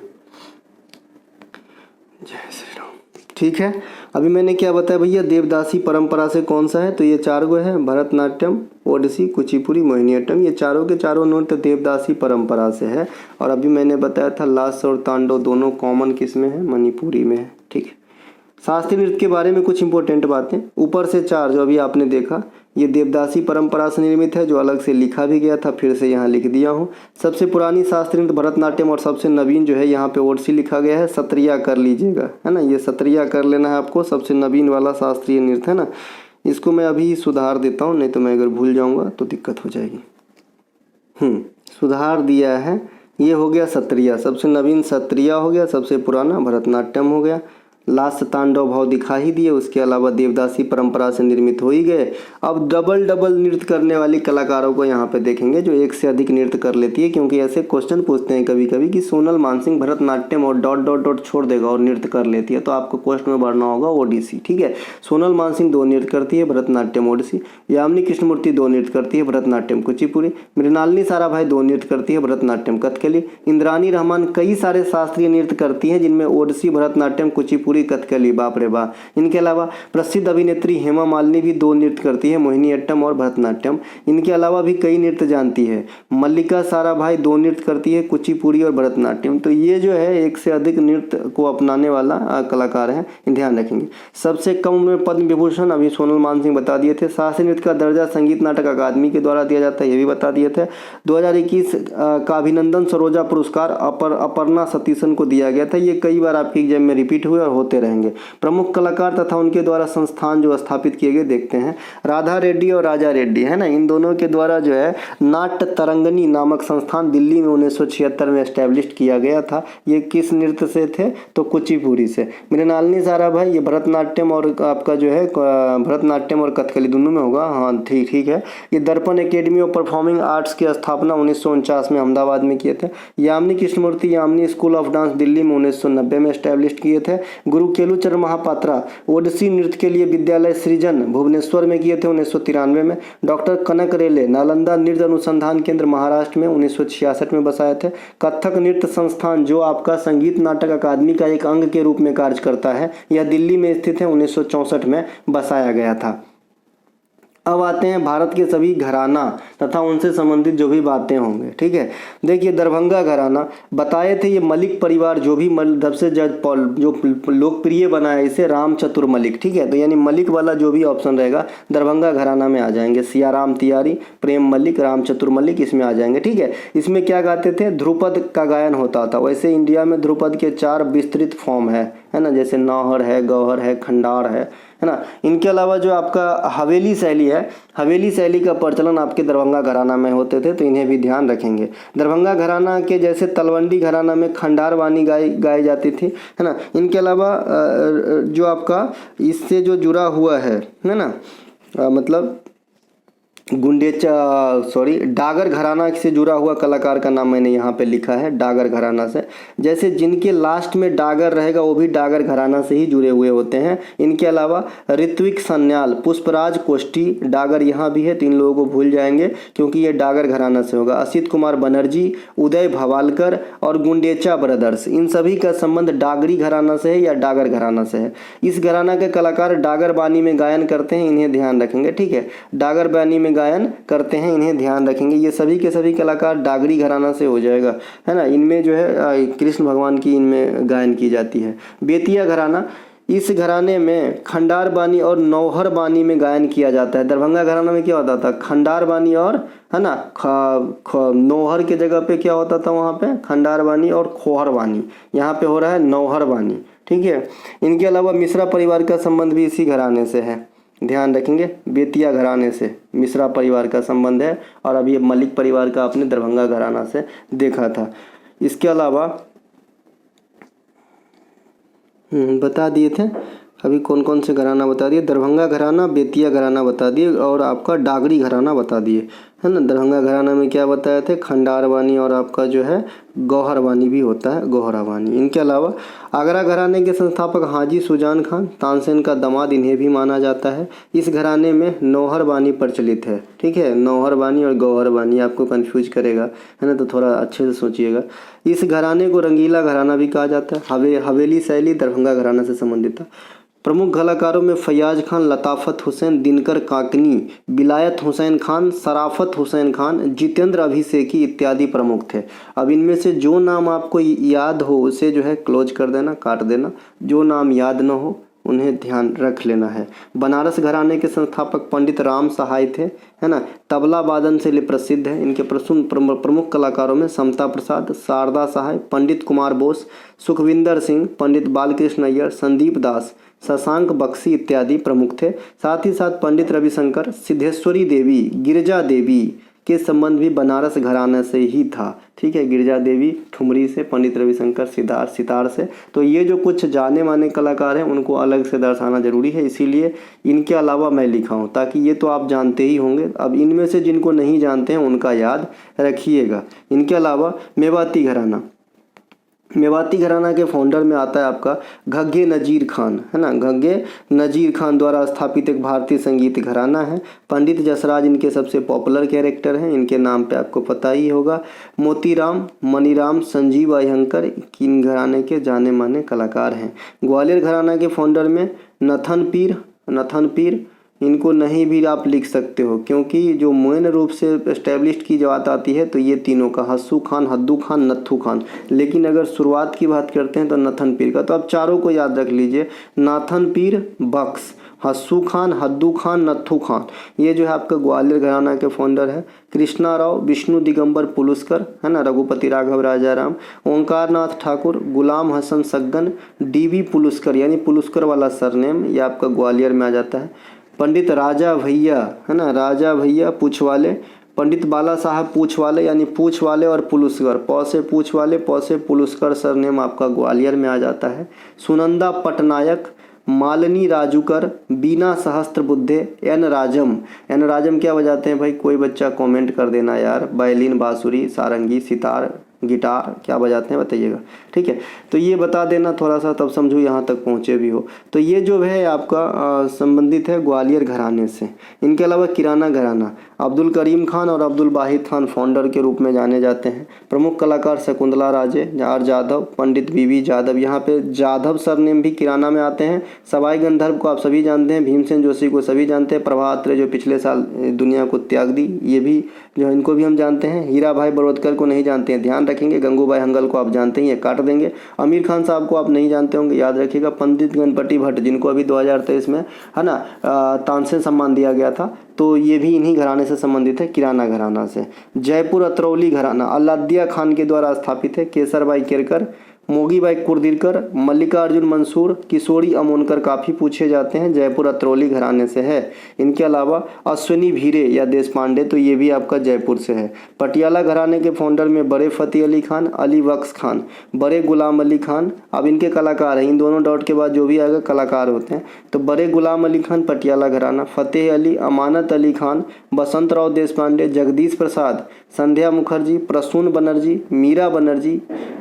जय श्री राम। ठीक है, अभी मैंने क्या बताया भैया, देवदासी परंपरा से कौन सा है, तो ये 4 गो है, भरतनाट्यम, ओडिसी, कुचिपुड़ी, मोहिनीअट्टम, ये चारों के चारों नृत्य देवदासी परंपरा से है। और अभी मैंने बताया था लास्य और तांडव दोनों कॉमन किस में है, मणिपुरी में है। ठीक है, शास्त्रीय नृत्य के बारे में कुछ इंपॉर्टेंट बातें। ऊपर से 4 जो अभी आपने देखा, ये देवदासी परंपरा से निर्मित है, जो अलग से लिखा भी गया था, फिर से यहाँ लिख दिया हूँ। सबसे पुरानी शास्त्रीय नृत्य भरतनाट्यम और सबसे नवीन जो है यहाँ पे ओडिसी लिखा गया है। सत्रिया कर लीजिएगा, है ना, ये सत्रिया कर लेना है आपको, सबसे नवीन वाला शास्त्रीय नृत्य है ना। इसको मैं अभी सुधार देता हूँ, नहीं तो मैं अगर भूल जाऊँगा तो दिक्कत हो जाएगी। सुधार दिया है, ये हो गया सत्रिया, सबसे नवीन सत्रिया हो गया, सबसे पुराना भरतनाट्यम हो गया। लास्य तांडव भाव दिखा ही दिए, उसके अलावा देवदासी परंपरा से निर्मित हो ही गए। अब डबल नृत्य करने वाली कलाकारों को यहाँ पे देखेंगे जो एक से अधिक नृत्य कर लेती है, क्योंकि ऐसे क्वेश्चन पूछते हैं कभी कभी कि सोनल मानसिंह भरतनाट्यम और ... छोड़ देगा और नृत्य कर लेती है, तो आपको क्वेश्चन में भरना होगा ओडिसी। ठीक है, सोनल मानसिंह 2 नृत्य करती है, भरतनाट्यम ओडिसी। यामिनी कृष्णमूर्ति 2 नृत्य करती है, भरतनाट्यम कुचिपुड़ी। मृणालिनी साराभाई 2 नृत्य करती है, भरतनाट्यम कथकली। इंद्रानी रहमान कई सारे शास्त्रीय नृत्य करती हैं, जिनमें ओडिसी, भरतनाट्यम, कुचिपुड़ी, कथकली, बाप रे बाप। इनके अलावा प्रसिद्ध अभिनेत्री हेमा मालिनी भी 2 नृत्य करती है, मोहिनीअट्टम और भरतनाट्यम। इनके अलावा भी कई नृत्य जानती है। मल्लिका साराभाई 2 नृत्य करती है, कुचिपुड़ी और भरतनाट्यम। तो ये जो है एक से अधिक नृत्य को अपनाने वाला कलाकार है, ध्यान रखेंगे। सबसे कम उम्र में पद्म विभूषण अभी सोनल मानसिंह बता दिए थे। शास्त्रीय नृत्य का दर्जा संगीत नाटक अकादमी के द्वारा दिया जाता है, ये भी बता दिए थे। 2021 का अभिनंदन सरोजा पुरस्कार अपर्णा सतीशन को दिया गया था। ये कई बार आपके एग्जाम में रिपीट हुए और होते रहेंगे। प्रमुख कलाकार तथा उनके द्वारा संस्थान जो स्थापित किए गए देखते हैं। राधा रेड्डी और राजा रेड्डी, है ना, इन दोनों के द्वारा जो है नाट्य तरंगनी नामक संस्थान दिल्ली में 1976 में एस्टेब्लिश किया गया था। ये किस नृत्य से थे, तो कुचिपुड़ी से। मृणालिनी साराभाई ये भरतनाट्यम और आपका जो है भरतनाट्यम और कथकली दोनों में होगा, हाँ ठीक है। ये दर्पण एकेडमी ऑफ परफॉर्मिंग आर्ट्स की स्थापना 1949 में अहमदाबाद में किए थे। Yamini Krishnamurthy Yamini school of dance Delhi में 1990 में एस्टेब्लिश किए थे। गुरु केलुचरण महापात्रा ओडिसी नृत्य के लिए विद्यालय सृजन भुवनेश्वर में किए थे 1993 में। डॉक्टर कनक रेले नालंदा नृत्य अनुसंधान केंद्र महाराष्ट्र में 1966 में बसाए थे। कथक नृत्य संस्थान जो आपका संगीत नाटक अकादमी का एक अंग के रूप में कार्य करता है, यह दिल्ली में स्थित है, 1964 में बसाया गया था। अब आते हैं भारत के सभी घराना तथा उनसे संबंधित जो भी बातें होंगे। ठीक है, देखिए दरभंगा घराना बताए थे, ये मलिक परिवार जो भी सबसे जो लोकप्रिय बना है इसे राम चतुर मलिक। ठीक है, तो यानी मलिक वाला जो भी ऑप्शन रहेगा दरभंगा घराना में आ जाएंगे। सियाराम तिवारी, प्रेम मलिक, राम चतुर मलिक इसमें आ जाएंगे। ठीक है, इसमें क्या गाते थे, ध्रुपद का गायन होता था। वैसे इंडिया में ध्रुपद के 4 विस्तृत फॉर्म है ना, जैसे नौहर है, गौहर है, खंडार है ना। इनके अलावा जो आपका हवेली शैली है, हवेली शैली का प्रचलन आपके दरभंगा घराना में होते थे, तो इन्हें भी ध्यान रखेंगे। दरभंगा घराना के जैसे तलवंडी घराना में खंडार वाणी गाई जाती थी, है ना। इनके अलावा जो आपका इससे जो जुड़ा हुआ है ना, मतलब डागर घराना से जुड़ा हुआ कलाकार का नाम मैंने यहाँ पे लिखा है, डागर घराना से। जैसे जिनके लास्ट में डागर रहेगा वो भी डागर घराना से ही जुड़े हुए होते हैं। इनके अलावा ऋत्विक सन्याल, पुष्पराज कोष्ठी, डागर यहाँ भी है, 3 लोगों को भूल जाएंगे क्योंकि ये डागर घराना से होगा। असित कुमार बनर्जी, उदय भवालकर और गुंडेचा ब्रदर्स, इन सभी का संबंध डागरी घराना से है या डागर घराना से है। इस घराना के कलाकार डागर बानी में गायन करते हैं, इन्हें ध्यान रखेंगे। ठीक है, डागर बानी में गायन करते हैं, इन्हें ध्यान रखेंगे। ये सभी के सभी कलाकार डागरी घराना से हो जाएगा, है ना। इनमें जो है कृष्ण भगवान की इनमें गायन की जाती है। बेतिया घराना, इस घराने में खंडार बानी और नौहर बानी में गायन किया जाता है। दरभंगा घराना में क्या होता था, खंडार बानी और, है ना, नौहर के जगह पे क्या होता था, वहाँ पे खंडार बानी और खोहर बानी, यहाँ पे हो रहा है नौहर बानी। ठीक है, इनके अलावा मिश्रा परिवार का संबंध भी इसी घराने से है, ध्यान रखेंगे। बेतिया घराने से मिश्रा परिवार का संबंध है, और अभी मलिक परिवार का आपने दरभंगा घराना से देखा था। इसके अलावा बता दिए थे अभी कौन कौन से घराना बता दिए, दरभंगा घराना, बेतिया घराना बता दिए, और आपका डागरी घराना बता दिए, है ना। दरभंगा घराना में क्या बताए थे, खंडार बानी और आपका जो है गौहर बानी भी होता है, गौहरा बानी। इनके अलावा आगरा घराने के संस्थापक हाजी सुजान खान, तानसेन का दामाद, इन्हें भी माना जाता है। इस घराने में नौहर बानी प्रचलित है। ठीक है, नौहर बानी और गौहर बानी आपको कंफ्यूज करेगा, है ना, तो थोड़ा अच्छे से सोचिएगा। इस घराने को रंगीला घराना भी कहा जाता है। हवेली शैली दरभंगा घराना से संबंधित था। प्रमुख कलाकारों में फैयाज खान, लताफत हुसैन, दिनकर काकनी, बिलायत हुसैन खान, सराफत हुसैन खान, जितेंद्र अभिषेकी इत्यादि प्रमुख थे। अब इनमें से जो नाम आपको याद हो उसे जो है क्लोज कर देना, काट देना। जो नाम याद न हो उन्हें ध्यान रख लेना है। बनारस घराने के संस्थापक पंडित राम सहाय थे, है ना। तबला वादन से लिए प्रसिद्ध है। इनके प्रमुख कलाकारों में समता प्रसाद, शारदा सहाय, पंडित कुमार बोस, सुखविंदर सिंह, पंडित बालकृष्ण अय्यर, संदीप दास, शशांक बख्शी इत्यादि प्रमुख थे। साथ ही साथ पंडित रविशंकर, सिद्धेश्वरी देवी, गिरिजा देवी के संबंध भी बनारस घराने से ही था। ठीक है, गिरिजा देवी ठुमरी से, पंडित रविशंकर सितार से। तो ये जो कुछ जाने माने कलाकार हैं उनको अलग से दर्शाना जरूरी है, इसीलिए इनके अलावा मैं लिखा हूँ, ताकि ये तो आप जानते ही होंगे। अब इनमें से जिनको नहीं जानते हैं उनका याद रखिएगा। इनके अलावा मेवाती घराना, मेवाती घराना के फाउंडर में आता है आपका घग्गे नजीर खान, है ना। घग्गे नजीर खान द्वारा स्थापित एक भारतीय संगीत घराना है। पंडित जसराज इनके सबसे पॉपुलर कैरेक्टर हैं, इनके नाम पे आपको पता ही होगा। मोतीराम, मनीराम, संजीव अयंकर किन घराने के जाने माने कलाकार हैं। ग्वालियर घराना के फाउंडर में नथन पीर, इनको नहीं भी आप लिख सकते हो, क्योंकि जो मेन रूप से एस्टेब्लिश की बात आती है तो ये तीनों का, हस्सू खान, हद्दू खान, नत्थू खान। लेकिन अगर शुरुआत की बात करते हैं तो नथन पीर का, तो आप चारों को याद रख लीजिए। नाथन पीर बख्श, हस्सू खान, हद्दू खान, नत्थू खान, ये जो है आपका ग्वालियर घराना के फाउंडर है। कृष्णा राव, विष्णु दिगंबर पुलुस्कर, है ना, रघुपति राघव राजाराम, ओंकार नाथ ठाकुर, गुलाम हसन सग्गन, डीवी पुलुस्कर, यानी पुलुस्कर वाला सरनेम, ये आपका ग्वालियर में आ जाता है। पंडित राजा भैया, है ना, राजा भैया पूछवाले, पंडित बाला साहब पूछवाले, यानी पूछवाले और पुलुस्कर, पौ से पूछवाले, पौ से पुलुस्कर सरनेम आपका ग्वालियर में आ जाता है। सुनंदा पटनायक, मालिनी राजूकर, बीना सहस्त्रबुद्धे, एन राजम क्या बजाते हैं भाई, कोई बच्चा कमेंट कर देना यार। वायलिन, बांसुरी, सारंगी, सितार, गिटार क्या बजाते हैं बताइएगा, ठीक है। तो ये बता देना थोड़ा सा, तब समझो यहाँ तक पहुँचे भी हो। तो ये जो है आपका संबंधित है ग्वालियर घराने से। इनके अलावा किराना घराना, अब्दुल करीम खान और अब्दुल वाहिद खान फाउंडर के रूप में जाने जाते हैं। प्रमुख कलाकार शकुंतला राजे, आर जाधव, पंडित बीवी जाधव, यहाँ पे जाधव सरनेम भी किराना में आते हैं। सवाई गंधर्व को आप सभी जानते हैं, भीमसेन जोशी को सभी जानते हैं, प्रभात रे जो पिछले साल दुनिया को त्याग दी, ये भी जो है इनको भी हम जानते हैं। हीरा भाई बड़ौदकर को नहीं जानते हैं, ध्यान रखेंगे। गंगूबाई हंगल को आप जानते हैं, ये काट देंगे। आमिर खान साहब को आप नहीं जानते होंगे, याद रखिएगा। पंडित गणपति भट्ट, जिनको अभी 2023 में है ना तानसेन सम्मान दिया गया था, तो ये भी इन्हीं घराने से संबंधित है, किराना घराना से। जयपुर अतरौली घराना अलाउद्दीन खान के द्वारा स्थापित है। केसरबाई केरकर, मोगीबाई कुर्दिरकर, मल्लिकार्जुन मंसूर, किशोरी अमोनकर काफ़ी पूछे जाते हैं, जयपुर अतरौली घराने से है। इनके अलावा अश्विनी भीरे या देशपांडे, तो ये भी आपका जयपुर से है। पटियाला घराने के फाउंडर में बड़े फ़तेह अली खान, अली बख्श खान, बड़े गुलाम अली खान। अब इनके कलाकार हैं, इन दोनों डॉट के बाद जो भी आएगा कलाकार होते हैं। तो बड़े गुलाम अली खान पटियाला घराना, फ़तेह अली, अमानत अली खान, बसंत राव देशपांडे, जगदीश प्रसाद, संध्या मुखर्जी, प्रसून बनर्जी, मीरा बनर्जी,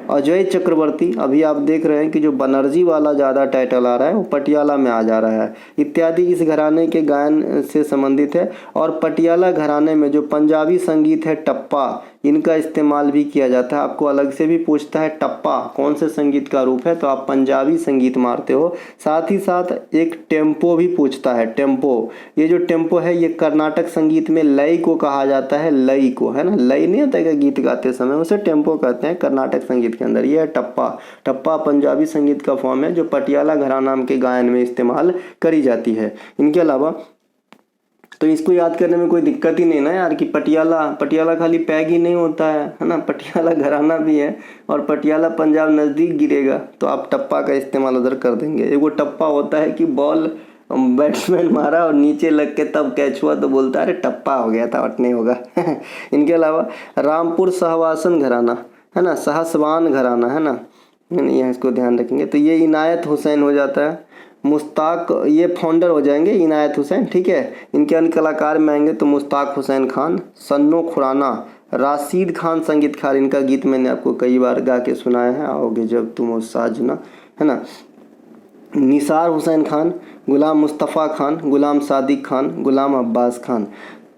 अजय चक्रवर्ती। अभी आप देख रहे हैं कि जो बनर्जी वाला ज़्यादा टाइटल आ रहा है वो पटियाला में आ जा रहा है, इत्यादि इस घराने के गायन से संबंधित है। और पटियाला घराने में जो पंजाबी संगीत है टप्पा, इनका इस्तेमाल भी किया जाता है। आपको अलग से भी पूछता है टप्पा कौन से संगीत का रूप है, तो आप पंजाबी संगीत मारते हो। साथ ही साथ एक टेम्पो भी पूछता है, टेम्पो। ये जो टेम्पो है ये कर्नाटक संगीत में लय को कहा जाता है, लय को, है ना। लय नहीं होता है गीत गाते समय, उसे टेम्पो कहते हैं कर्नाटक संगीत के अंदर। ये है टप्पा। टप्पा पंजाबी संगीत का फॉर्म है जो पटियाला घराना के गायन में इस्तेमाल करी जाती है। इनके अलावा तो इसको याद करने में कोई दिक्कत ही नहीं ना यार कि पटियाला खाली पैग ही नहीं होता है ना, पटियाला घराना भी है और पटियाला पंजाब नज़दीक गिरेगा तो आप टप्पा का इस्तेमाल उधर कर देंगे। एक वो टप्पा होता है कि बॉल बैट्समैन मारा और नीचे लग के तब कैच हुआ तो बोलता है अरे टप्पा हो गया था, नहीं होगा। इनके अलावा रामपुर सहवासन घराना, है ना, सहसवान घराना, है ना, यहाँ इसको ध्यान रखेंगे। तो ये इनायत हुसैन हो जाता है। मुश्ताक, ये फाउंडर हो जाएंगे इनायत हुसैन, ठीक है। इनके अन्य कलाकार में आएंगे तो मुश्ताक हुसैन खान, सन्नो खुराना, राशिद खान संगीतकार, इनका गीत मैंने आपको कई बार गा के सुनाया है, आओगे जब तुम उस साजना, है ना। निसार हुसैन खान, गुलाम मुस्तफ़ा खान, गुलाम सादिक खान, गुलाम अब्बास खान।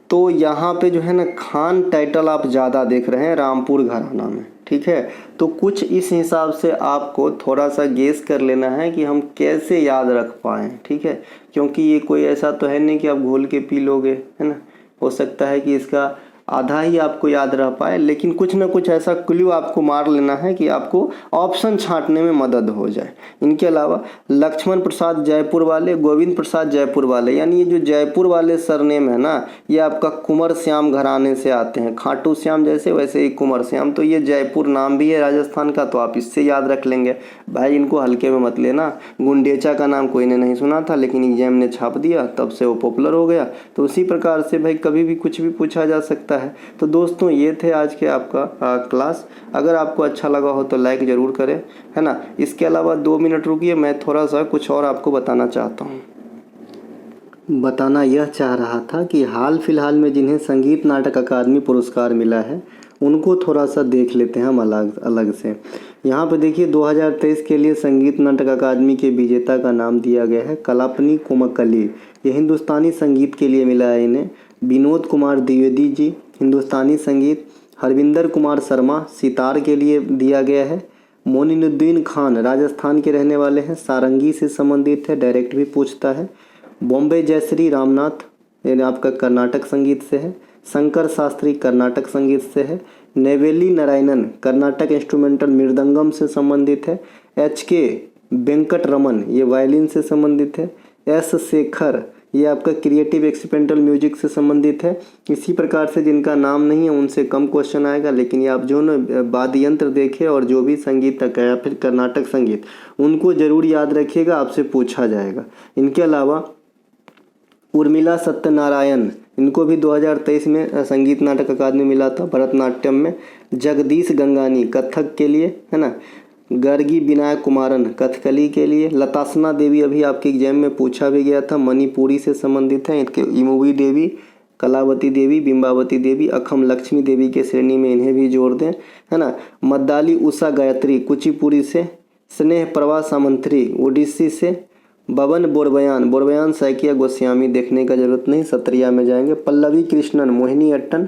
तो यहाँ पे जो है ना खान टाइटल आप ज़्यादा देख रहे हैं रामपुर घराना में, ठीक है। तो कुछ इस हिसाब से आपको थोड़ा सा गेस कर लेना है कि हम कैसे याद रख पाएँ, ठीक है। क्योंकि ये कोई ऐसा तो है नहीं कि आप घोल के पी लोगे, है ना। हो सकता है कि इसका आधा ही आपको याद रह पाए, लेकिन कुछ ना कुछ ऐसा क्लू आपको मार लेना है कि आपको ऑप्शन छांटने में मदद हो जाए। इनके अलावा लक्ष्मण प्रसाद जयपुर वाले, गोविंद प्रसाद जयपुर वाले, यानी ये जो जयपुर वाले सरनेम है ना, ये आपका कुंवर श्याम घराने से आते हैं। खाटू श्याम जैसे वैसे ही कुंवर श्याम, तो ये जयपुर नाम भी है राजस्थान का, तो आप इससे याद रख लेंगे। भाई इनको हल्के में मत लेना। गुंडेचा का नाम कोई ने नहीं सुना था, लेकिन एग्जाम ने छाप दिया, तब से वो पॉपुलर हो गया। तो उसी प्रकार से भाई कभी भी कुछ भी पूछा जा सकता है। तो दोस्तों ये थे आज के आपका क्लास। अगर आपको अच्छा लगा हो तो लाइक ज़रूर करें, है ना। इसके अलावा 2 मिनट रुकिए, मैं थोड़ा सा कुछ और आपको बताना चाहता हूँ। बताना यह चाह रहा था कि हाल फिलहाल में जिन्हें संगीत नाटक अकादमी पुरस्कार मिला है उनको थोड़ा सा देख लेते हैं हम अलग से। यहाँ पे देखिए 2023 के लिए संगीत नाटक अकादमी के विजेता का नाम दिया गया है कलापनी कोमकली। ये हिंदुस्तानी संगीत के लिए मिला है इन्हें। विनोद कुमार द्विवेदी जी हिंदुस्तानी संगीत। हरविंदर कुमार शर्मा सितार के लिए दिया गया है। मोइनुद्दीन खान राजस्थान के रहने वाले हैं, सारंगी से संबंधित है, डायरेक्ट भी पूछता है। बॉम्बे जयश्री रामनाथ ये आपका कर्नाटक संगीत से है। शंकर शास्त्री कर्नाटक संगीत से है। नेवेली नारायणन कर्नाटक इंस्ट्रूमेंटल मृदंगम से संबंधित है। HK वेंकट रमन ये वायलिन से संबंधित है। S शेखर ये आपका क्रिएटिव एक्सपेरिमेंटल म्यूजिक से संबंधित है। इसी प्रकार से जिनका नाम नहीं है उनसे कम क्वेश्चन आएगा, लेकिन ये आप जो ना वाद्य यंत्र देखे और जो भी संगीत तक है या फिर कर्नाटक संगीत उनको ज़रूर याद रखिएगा, आपसे पूछा जाएगा। इनके अलावा उर्मिला सत्यनारायण, इनको भी 2023 में संगीत नाटक अकादमी मिला था भरतनाट्यम में। जगदीश गंगानी कथक के लिए, है ना। गर्गी विनायक कुमारन कथकली के लिए। लतासना देवी अभी आपके एग्जाम में पूछा भी गया था, मणिपुरी से संबंधित है। इनके इमोवी देवी कलावती देवी, बिंबावती देवी, अखम लक्ष्मी देवी के श्रेणी में इन्हें भी जोड़ दें, है ना। मद्दाली उषा गायत्री कुचिपुड़ी से, स्नेह प्रभा सामंथरी ओडिसी से, बबन बोरबयान सैकिया गोस्वामी, देखने का जरूरत नहीं, सत्रिया में जाएंगे। पल्लवी कृष्णन मोहिनी अट्टन,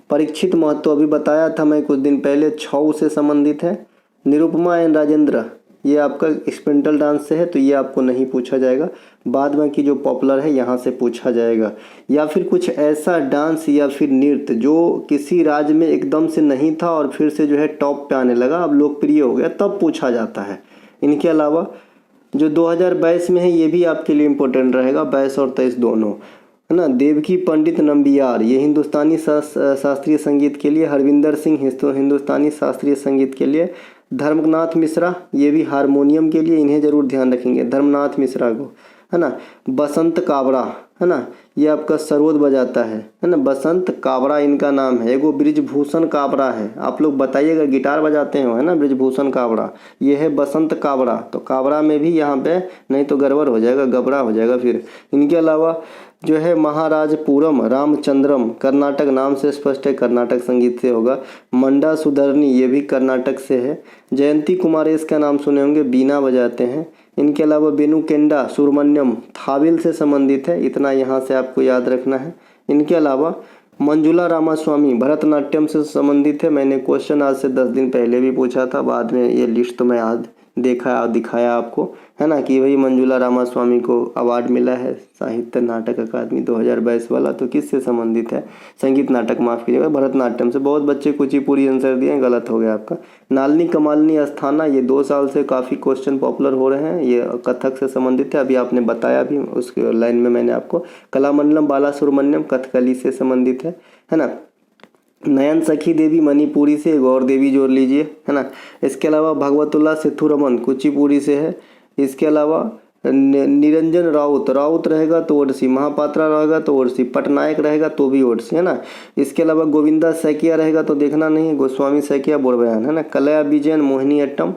परीक्षित महतो अभी बताया था मैं कुछ दिन पहले, छऊ से संबंधित है। निरुपमा एन राजेंद्र ये आपका एक्सपेरिमेंटल डांस से है, तो ये आपको नहीं पूछा जाएगा। बाद में की जो पॉपुलर है यहाँ से पूछा जाएगा। या फिर कुछ ऐसा डांस या फिर नृत्य जो किसी राज्य में एकदम से नहीं था और फिर से जो है टॉप पे आने लगा, अब लोकप्रिय हो गया, तब पूछा जाता है। इनके अलावा जो 2022 में है ये भी आपके लिए इम्पोर्टेंट रहेगा, 22 और 23 दोनों, है ना। देवकी पंडित नंबियार ये हिंदुस्तानी शास्त्रीय संगीत के लिए, हरविंदर सिंह हिंदुस्तानी शास्त्रीय संगीत के लिए, धर्मनाथ मिश्रा ये भी हारमोनियम के लिए, इन्हें जरूर ध्यान रखेंगे धर्मनाथ मिश्रा को, है ना। बसंत काबरा, है ना, ये आपका सरोद बजाता है ना। बसंत काबरा इनका नाम है। एगो ब्रिजभूषण काबरा है, आप लोग बताइएगा गिटार बजाते हो, है ना, ब्रिजभूषण काबरा, ये है बसंत काबरा। तो काबरा में भी यहाँ पे नहीं तो गड़बड़ हो जाएगा, गबरा हो जाएगा फिर। इनके अलावा जो है महाराजपुरम रामचंद्रम कर्नाटक, नाम से स्पष्ट है कर्नाटक संगीत से होगा। मंडा सुधरनी ये भी कर्नाटक से है। जयंती कुमारेश का नाम सुने होंगे, बीना बजाते हैं। इनके अलावा बेनुकेंडा सुब्रमण्यम थाविल से संबंधित है, इतना यहाँ से आपको याद रखना है। इनके अलावा मंजुला रामास्वामी भरतनाट्यम से संबंधित है। मैंने क्वेश्चन आज से 10 दिन पहले भी पूछा था, बाद में ये लिस्ट तो मैं आज दिखाया आपको, है ना, कि भाई मंजुला रामास्वामी को अवार्ड मिला है साहित्य नाटक अकादमी 2022 वाला। तो किससे संबंधित है? संगीत नाटक, माफ़ कीजिएगा, भरतनाट्यम से। बहुत बच्चे कुचिपुड़ी आंसर दिए, गलत हो गया आपका। नालनी कमालनी अस्थाना ये 2 साल से काफ़ी क्वेश्चन पॉपुलर हो रहे हैं, ये कथक से संबंधित है, अभी आपने बताया भी उस लाइन में मैंने आपको। कलामंडलम बाला सुब्रमण्यम कथकली से संबंधित है ना। नयन सखी देवी मणिपुरी से, गौर देवी जोड़ लीजिए, है ना। इसके अलावा भगवतुल्ला सेथुरमन कुचिपुड़ी से है। इसके अलावा निरंजन राउत रहेगा तो ओडिसी, महापात्रा रहेगा तो ओडिसी, पटनायक रहेगा तो भी ओडिसी, है ना। इसके अलावा गोविंदा सैकिया रहेगा तो देखना नहीं है, गोस्वामी सैकिया बोरबयान, है ना। कलया विजयन मोहिनी अट्टम।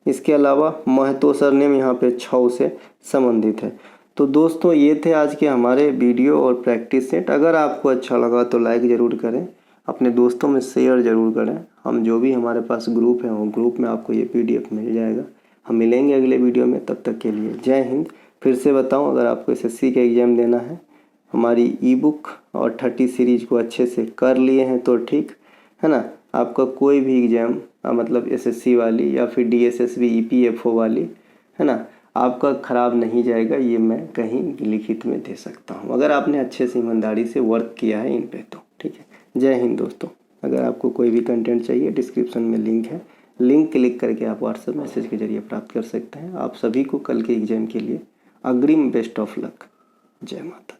इसके अलावा महतो सरनेम यहाँ पे छऊ से संबंधित है। तो दोस्तों ये थे आज के हमारे वीडियो और प्रैक्टिस सेट। अगर आपको अच्छा लगा तो लाइक ज़रूर करें, अपने दोस्तों में शेयर ज़रूर करें। हम जो भी हमारे पास ग्रुप है वो ग्रुप में आपको ये PDF मिल जाएगा। हम मिलेंगे अगले वीडियो में, तब तक के लिए जय हिंद। फिर से बताऊं, अगर आपको SSC का एग्ज़ाम देना है, हमारी ई-बुक और 30 सीरीज को अच्छे से कर लिए हैं तो ठीक, है ना। आपका कोई भी एग्ज़ाम मतलब SSC वाली या फिर DSSB EPFO वाली, है ना, आपका ख़राब नहीं जाएगा, ये मैं कहीं लिखित में दे सकता हूँ, अगर आपने अच्छे से ईमानदारी से वर्क किया है इन पे तो, ठीक है। जय हिंद दोस्तों। अगर आपको कोई भी कंटेंट चाहिए, डिस्क्रिप्शन में लिंक है, लिंक क्लिक करके आप WhatsApp मैसेज के जरिए प्राप्त कर सकते हैं। आप सभी को कल के एग्ज़ाम के लिए अग्रिम बेस्ट ऑफ लक। जय माता।